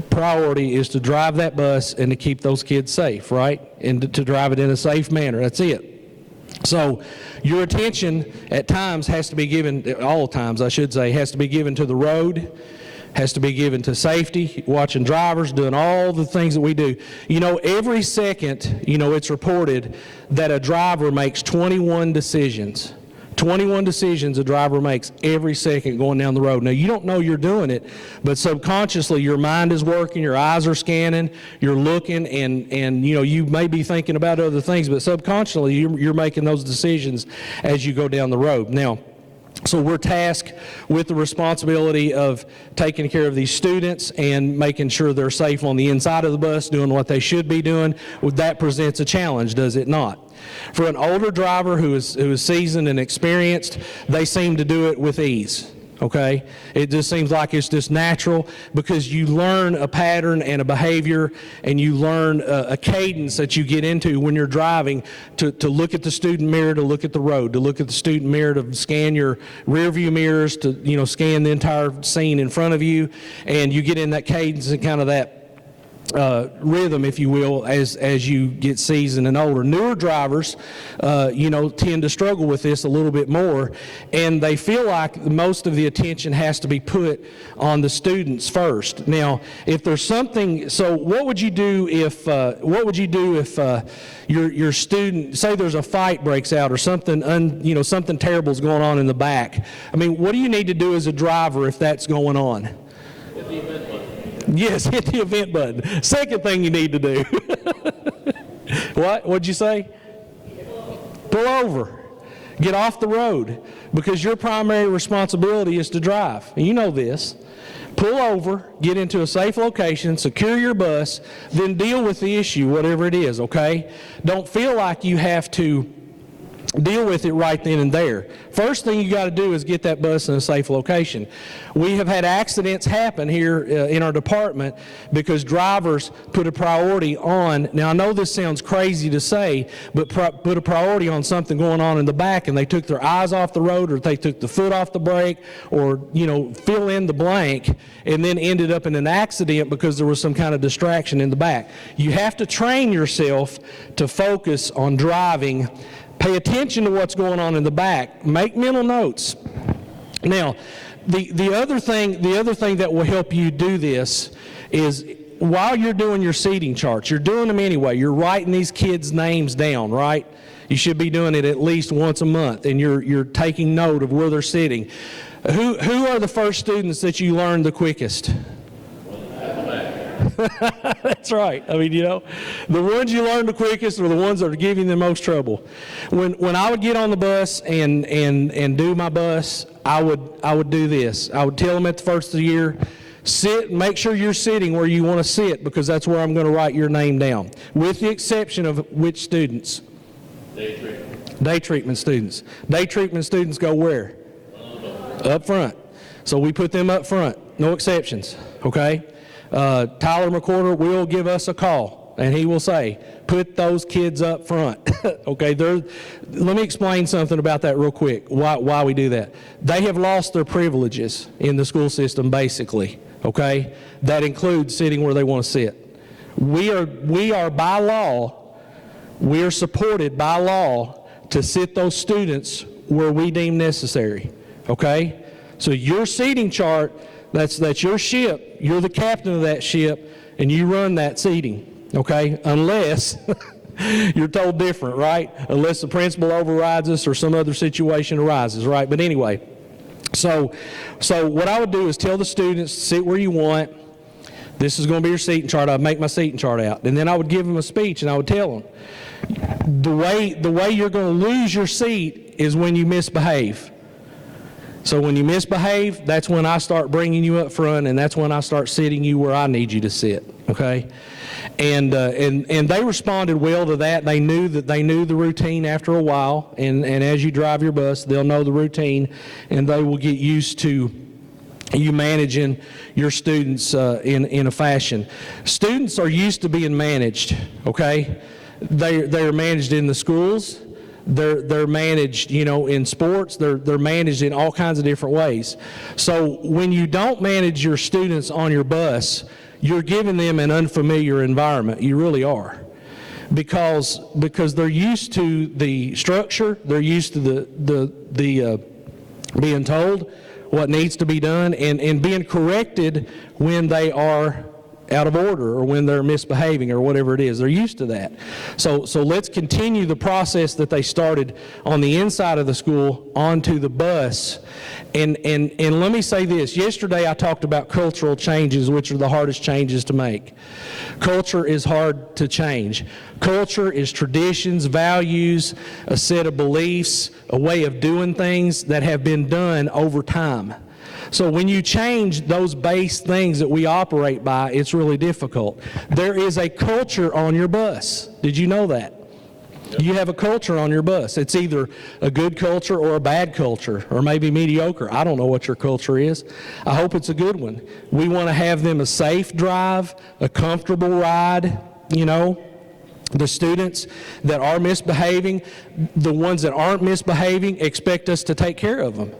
priority, is to drive that bus and to keep those kids safe, right? And to drive it in a safe manner. That's it. So your attention at times has to be given, all times I should say, has to be given to the road, has to be given to safety, watching drivers, doing all the things that we do. Every second, it's reported that a driver makes 21 decisions. 21 decisions a driver makes every second going down the road. Now, you don't know you're doing it, but subconsciously your mind is working, your eyes are scanning, you're looking, and you may be thinking about other things, but subconsciously you're making those decisions as you go down the road. Now, so we're tasked with the responsibility of taking care of these students and making sure they're safe on the inside of the bus, doing what they should be doing. Well, that presents a challenge, does it not? For an older driver who is seasoned and experienced, they seem to do it with ease. Okay? It just seems like it's just natural, because you learn a pattern and a behavior, and you learn a cadence that you get into when you're driving, to look at the student mirror, to look at the road, to look at the student mirror, to scan your rear view mirrors, to scan the entire scene in front of you, and you get in that cadence and kind of that rhythm, if you will, as you get seasoned and older. Newer drivers, tend to struggle with this a little bit more, and they feel like most of the attention has to be put on the students first. Now, if there's something, so what would you do if your student, say there's a fight breaks out or something, something terrible is going on in the back? I mean, what do you need to do as a driver if that's going on? Hit the event button. Yes, hit the event button. Second thing you need to do. What'd you say? Pull over. Get off the road, because your primary responsibility is to drive. And you know this. Pull over, get into a safe location, secure your bus, then deal with the issue, whatever it is, okay? Don't feel like you have to deal with it right then and there. First thing you got to do is get that bus in a safe location. We have had accidents happen here in our department because drivers put a priority on, now I know this sounds crazy to say, but put a priority on something going on in the back, and they took their eyes off the road, or they took the foot off the brake, or, you know, fill in the blank, and then ended up in an accident because there was some kind of distraction in the back. You have to train yourself to focus on driving. Pay attention to what's going on in the back. Make mental notes. Now, the other thing that will help you do this is, while you're doing your seating charts, you're doing them anyway. You're writing these kids' names down, right? You should be doing it at least once a month, and you're taking note of where they're sitting. Who are the first students that you learn the quickest? That's right. I mean, you know, the ones you learn the quickest are the ones that are giving the most trouble. When I would get on the bus and do my bus, I would do this. I would tell them at the first of the year, sit and make sure you're sitting where you want to sit, because that's where I'm going to write your name down. With the exception of which students? Day treatment. Day treatment students. Day treatment students go where? Up front. So we put them up front. No exceptions. Okay? Tyler McCorder will give us a call, and he will say, put those kids up front. Okay, let me explain something about that real quick, why we do that. They have lost their privileges in the school system, basically, okay? That includes sitting where they want to sit. We are by law, we are supported by law to sit those students where we deem necessary, okay? So your seating chart, that's your ship. You're the captain of that ship, and you run that seating, okay? Unless you're told different, right? Unless the principal overrides us or some other situation arises, right? But anyway, so what I would do is tell the students, sit where you want. This is going to be your seating chart. I'd make my seating chart out, and then I would give them a speech, and I would tell them, the way you're going to lose your seat is when you misbehave. So when you misbehave, that's when I start bringing you up front, and that's when I start sitting you where I need you to sit, okay? And they responded well to that. They knew the routine after a while, and as you drive your bus, they'll know the routine, and they will get used to you managing your students in a fashion. Students are used to being managed, okay? They're managed in the schools. They're managed, you know, in sports. They're managed in all kinds of different ways. So when you don't manage your students on your bus, you're giving them an unfamiliar environment. You really are, because they're used to the structure. They're used to the being told what needs to be done and being corrected when they are out of order or when they're misbehaving or whatever it is. They're used to that. So let's continue the process that they started on the inside of the school onto the bus. And let me say this. Yesterday I talked about cultural changes, which are the hardest changes to make. Culture is hard to change. Culture is traditions, values, a set of beliefs, a way of doing things that have been done over time. So when you change those base things that we operate by, it's really difficult. There is a culture on your bus. Did you know that? Yep. You have a culture on your bus. It's either a good culture or a bad culture, or maybe mediocre. I don't know what your culture is. I hope it's a good one. We want to have them a safe drive, a comfortable ride, you know. The students that are misbehaving, the ones that aren't misbehaving, expect us to take care of them.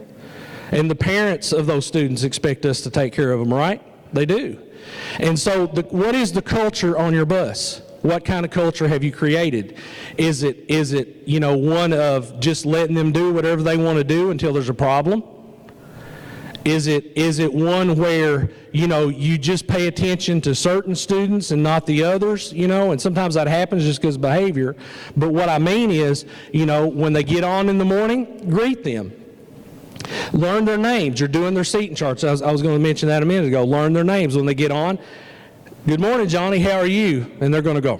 And the parents of those students expect us to take care of them, right? They do. And so what is the culture on your bus? What kind of culture have you created? Is it you know, one of just letting them do whatever they want to do until there's a problem? Is it one where, you know, you just pay attention to certain students and not the others, you know? And sometimes that happens just because of behavior. But what I mean is, you know, when they get on in the morning, greet them. Learn their names. You're doing their seating charts. I was going to mention that a minute ago. Learn their names when they get on. Good morning, Johnny. How are you? And they're going to go,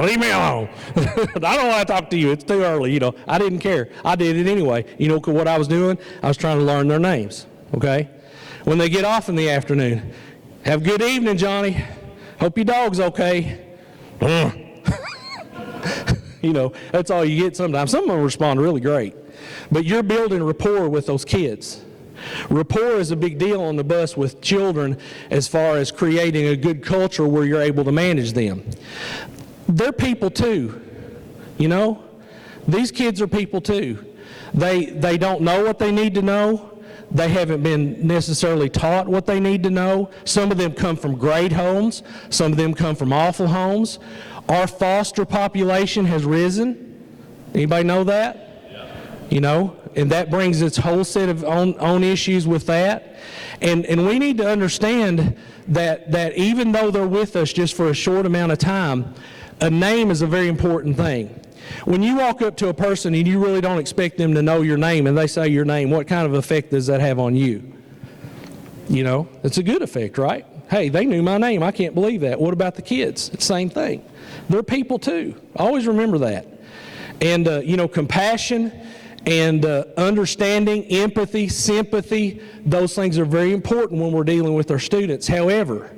leave me alone. I don't want to talk to you. It's too early. I didn't care. I did it anyway. What I was doing? I was trying to learn their names, okay? When they get off in the afternoon, have a good evening, Johnny. Hope your dog's okay. That's all you get sometimes. Some of them respond really great. But you're building rapport with those kids. Rapport is a big deal on the bus with children as far as creating a good culture where you're able to manage them. They're people too, These kids are people too. They don't know what they need to know. They haven't been necessarily taught what they need to know. Some of them come from great homes. Some of them come from awful homes. Our foster population has risen. Anybody know that? And that brings its whole set of own issues with that. And we need to understand that even though they're with us just for a short amount of time, a name is a very important thing. When you walk up to a person and you really don't expect them to know your name and they say your name, what kind of effect does that have on you? It's a good effect, right? Hey, they knew my name. I can't believe that. What about the kids? It's the same thing. They're people too. Always remember that. And, compassion and understanding, empathy, sympathy, those things are very important when we're dealing with our students. However,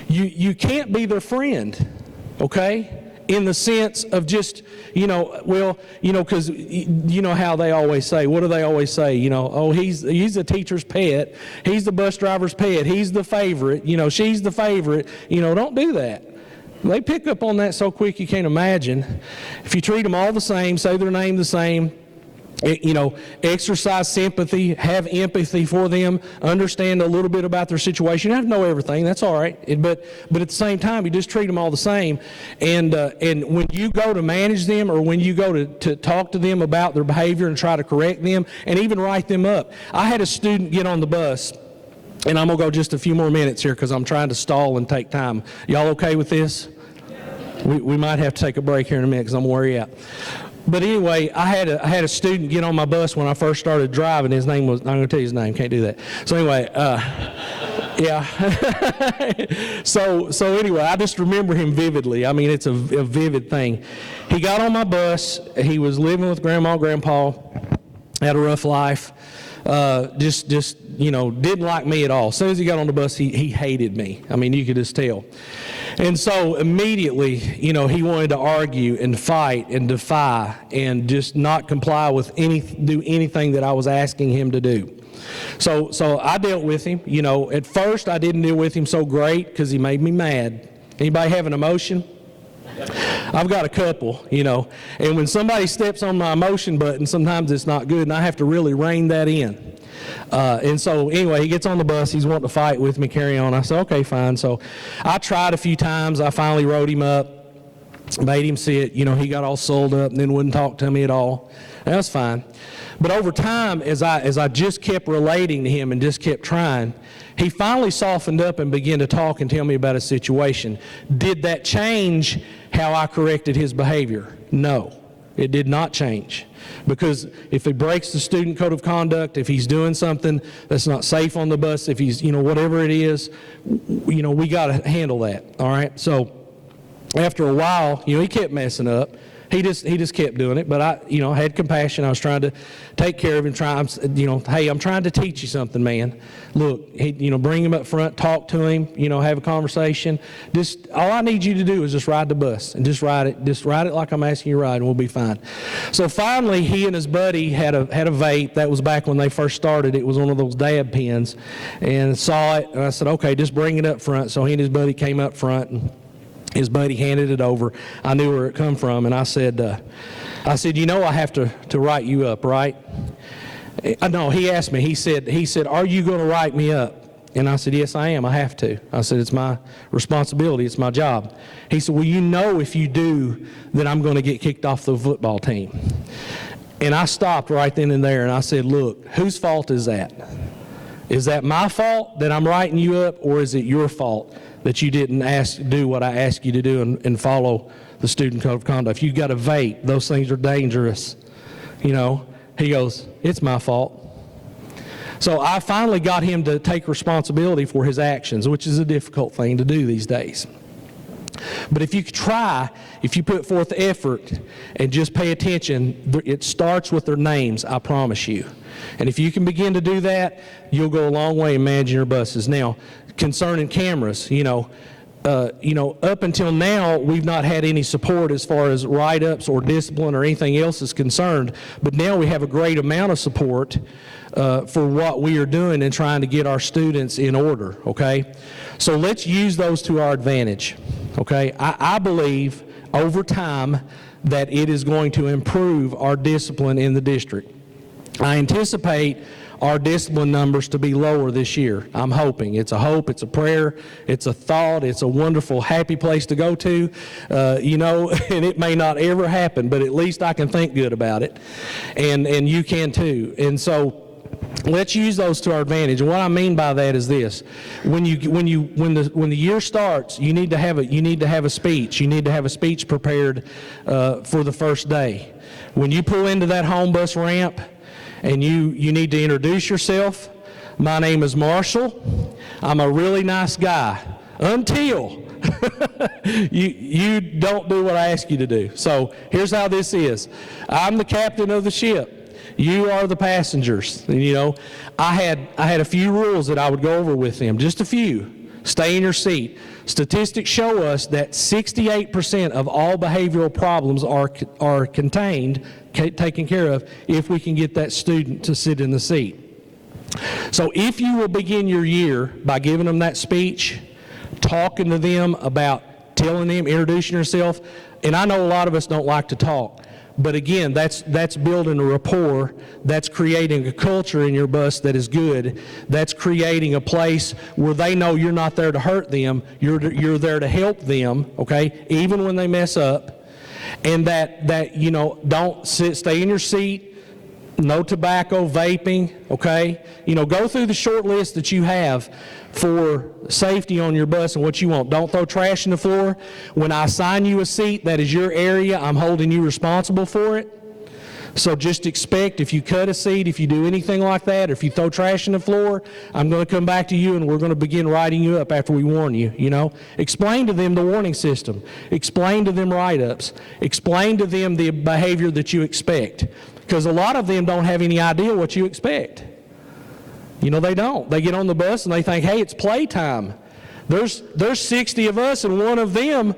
you can't be their friend, okay? In the sense of just, because how they always say, what do they always say? He's the teacher's pet, he's the bus driver's pet, he's the favorite, she's the favorite. Don't do that. They pick up on that so quick you can't imagine. If you treat them all the same, say their name the same, exercise sympathy, have empathy for them, understand a little bit about their situation. You don't have to know everything, that's all right. But at the same time, you just treat them all the same. And when you go to manage them or when you go to talk to them about their behavior and try to correct them and even write them up. I had a student get on the bus, and I'm going to go just a few more minutes here because I'm trying to stall and take time. Y'all okay with this? We might have to take a break here in a minute because I'm going to wear you out. But anyway, I had a student get on my bus when I first started driving. His name was, I'm going to tell you his name, can't do that. So anyway, yeah. So anyway, I just remember him vividly. I mean, it's a vivid thing. He got on my bus. He was living with Grandma and Grandpa, had a rough life. Didn't like me at all. As soon as he got on the bus, he hated me. I mean, you could just tell. And so immediately, he wanted to argue and fight and defy and just not comply with do anything that I was asking him to do. So I dealt with him. At first I didn't deal with him so great because he made me mad. Anybody have an emotion? I've got a couple, and when somebody steps on my emotion button, sometimes it's not good, and I have to really rein that in. And so anyway, he gets on the bus, he's wanting to fight with me, carry on. I said, okay, fine. So I tried a few times. I finally wrote him up, made him sit. He got all sold up and then wouldn't talk to me at all. That was fine. But over time, as I just kept relating to him and just kept trying, he finally softened up and began to talk and tell me about his situation. Did that change how I corrected his behavior? No, it did not change. Because if he breaks the student code of conduct, if he's doing something that's not safe on the bus, if he's, whatever it is, we got to handle that, all right? So after a while, he kept messing up. He just kept doing it, but I had compassion. I was trying to take care of him, hey, I'm trying to teach you something, man. Look, bring him up front, talk to him, have a conversation. Just all I need you to do is just ride the bus and just ride it like I'm asking you to ride, and we'll be fine. So finally, he and his buddy had a vape. That was back when they first started. It was one of those dab pens, and saw it, and I said, okay, just bring it up front. So he and his buddy came up front, and his buddy handed it over. I knew where it come from, and I said, I have to write you up, right? No, he asked me. He said, are you going to write me up? And I said, yes, I am. I have to. I said, it's my responsibility. It's my job. He said, well, if you do, then I'm going to get kicked off the football team. And I stopped right then and there, and I said, look, whose fault is that? Is that my fault that I'm writing you up, or is it your fault that you didn't do what I asked you to do and follow the student code of conduct? If you got a vape, those things are dangerous. He goes, it's my fault. So I finally got him to take responsibility for his actions, which is a difficult thing to do these days. But if you try, if you put forth effort and just pay attention, it starts with their names, I promise you. And if you can begin to do that, you'll go a long way in managing your buses. Now, concerning cameras, up until now, we've not had any support as far as write-ups or discipline or anything else is concerned, but now we have a great amount of support for what we are doing and trying to get our students in order, okay? So let's use those to our advantage, okay? I believe over time that it is going to improve our discipline in the district. I anticipate our discipline numbers to be lower this year. I'm hoping. It's a hope, it's a prayer, it's a thought, it's a wonderful, happy place to go to, and it may not ever happen, but at least I can think good about it, and you can too. And so let's use those to our advantage. And what I mean by that is this: when the year starts, you need to have a speech. You need to have a speech prepared for the first day. When you pull into that home bus ramp, and you need to introduce yourself. My name is Marshall. I'm a really nice guy until you don't do what I ask you to do. So here's how this is. I'm the captain of the ship. You are the passengers. And, I had a few rules that I would go over with them, just a few. Stay in your seat. Statistics show us that 68% of all behavioral problems are contained, taken care of, if we can get that student to sit in the seat. So if you will begin your year by giving them that speech, talking to them about telling them, introducing yourself, and I know a lot of us don't like to talk, but again, that's building a rapport, that's creating a culture in your bus that is good, that's creating a place where they know you're not there to hurt them, you're there to help them, okay, even when they mess up, and that don't stay in your seat, no tobacco, vaping, okay, go through the short list that you have for safety on your bus and what you want. Don't throw trash in the floor. When I assign you a seat, that is your area. I'm holding you responsible for it. So just expect, if you cut a seat, if you do anything like that, or if you throw trash in the floor, I'm going to come back to you and we're going to begin writing you up after we warn you, Explain to them the warning system. Explain to them write-ups. Explain to them the behavior that you expect. Because a lot of them don't have any idea what you expect. They don't. They get on the bus and they think, hey, it's playtime. There's 60 of us and one of them,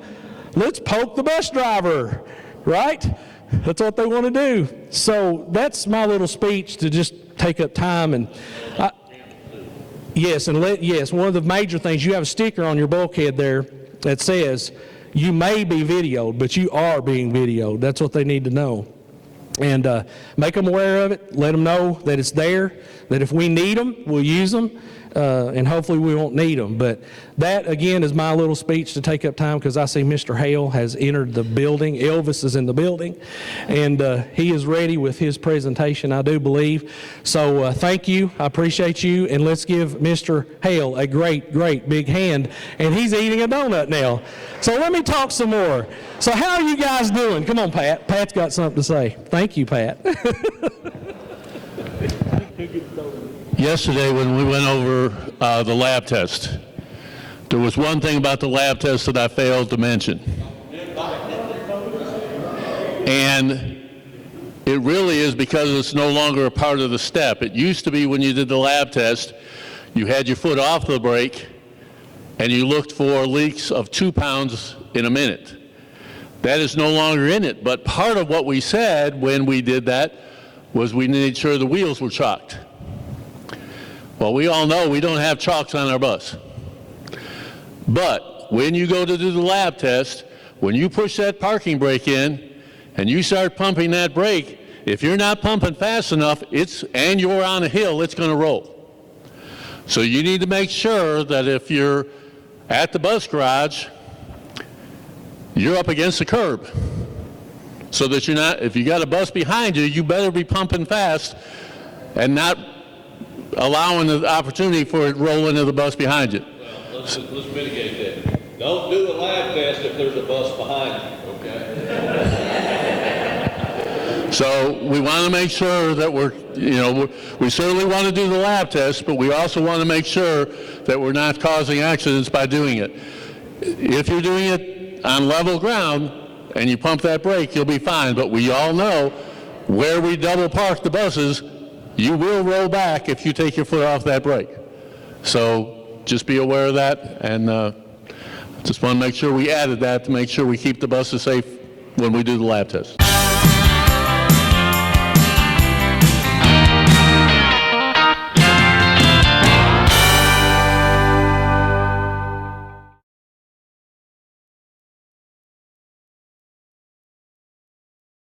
let's poke the bus driver, right? That's what they want to do. So that's my little speech to just take up time. And yes, one of the major things, you have a sticker on your bulkhead there that says, you may be videoed, but you are being videoed. That's what they need to know. And make them aware of it, let them know that it's there, that if we need them, we'll use them, and hopefully we won't need them. But that, again, is my little speech to take up time, because I see Mr. Hale has entered the building. Elvis is in the building, and he is ready with his presentation, I do believe. So thank you. I appreciate you, and let's give Mr. Hale a great, great big hand. And he's eating a donut now. So let me talk some more. So how are you guys doing? Come on, Pat. Pat's got something to say. Thank you, Pat. Yesterday when we went over the lab test, there was one thing about the lab test that I failed to mention. And it really is because it's no longer a part of the step. It used to be when you did the lab test, you had your foot off the brake and you looked for leaks of 2 pounds in a minute. That is no longer in it, but part of what we said when we did that was we made sure the wheels were chalked. Well, we all know we don't have chalks on our bus. But when you go to do the lab test, when you push that parking brake in and you start pumping that brake, if you're not pumping fast enough, and you're on a hill, it's going to roll. So you need to make sure that if you're at the bus garage, you're up against the curb. So that you're not, if you got a bus behind you, you better be pumping fast and not allowing the opportunity for it to roll into the bus behind you. Well, let's mitigate that. Don't do the lab test if there's a bus behind you, okay? So we want to make sure that we certainly want to do the lab test, but we also want to make sure that we're not causing accidents by doing it. If you're doing it on level ground and you pump that brake, you'll be fine. But we all know where we double park the buses, you will roll back if you take your foot off that brake. So just be aware of that, and just want to make sure we added that to make sure we keep the buses safe when we do the lab test.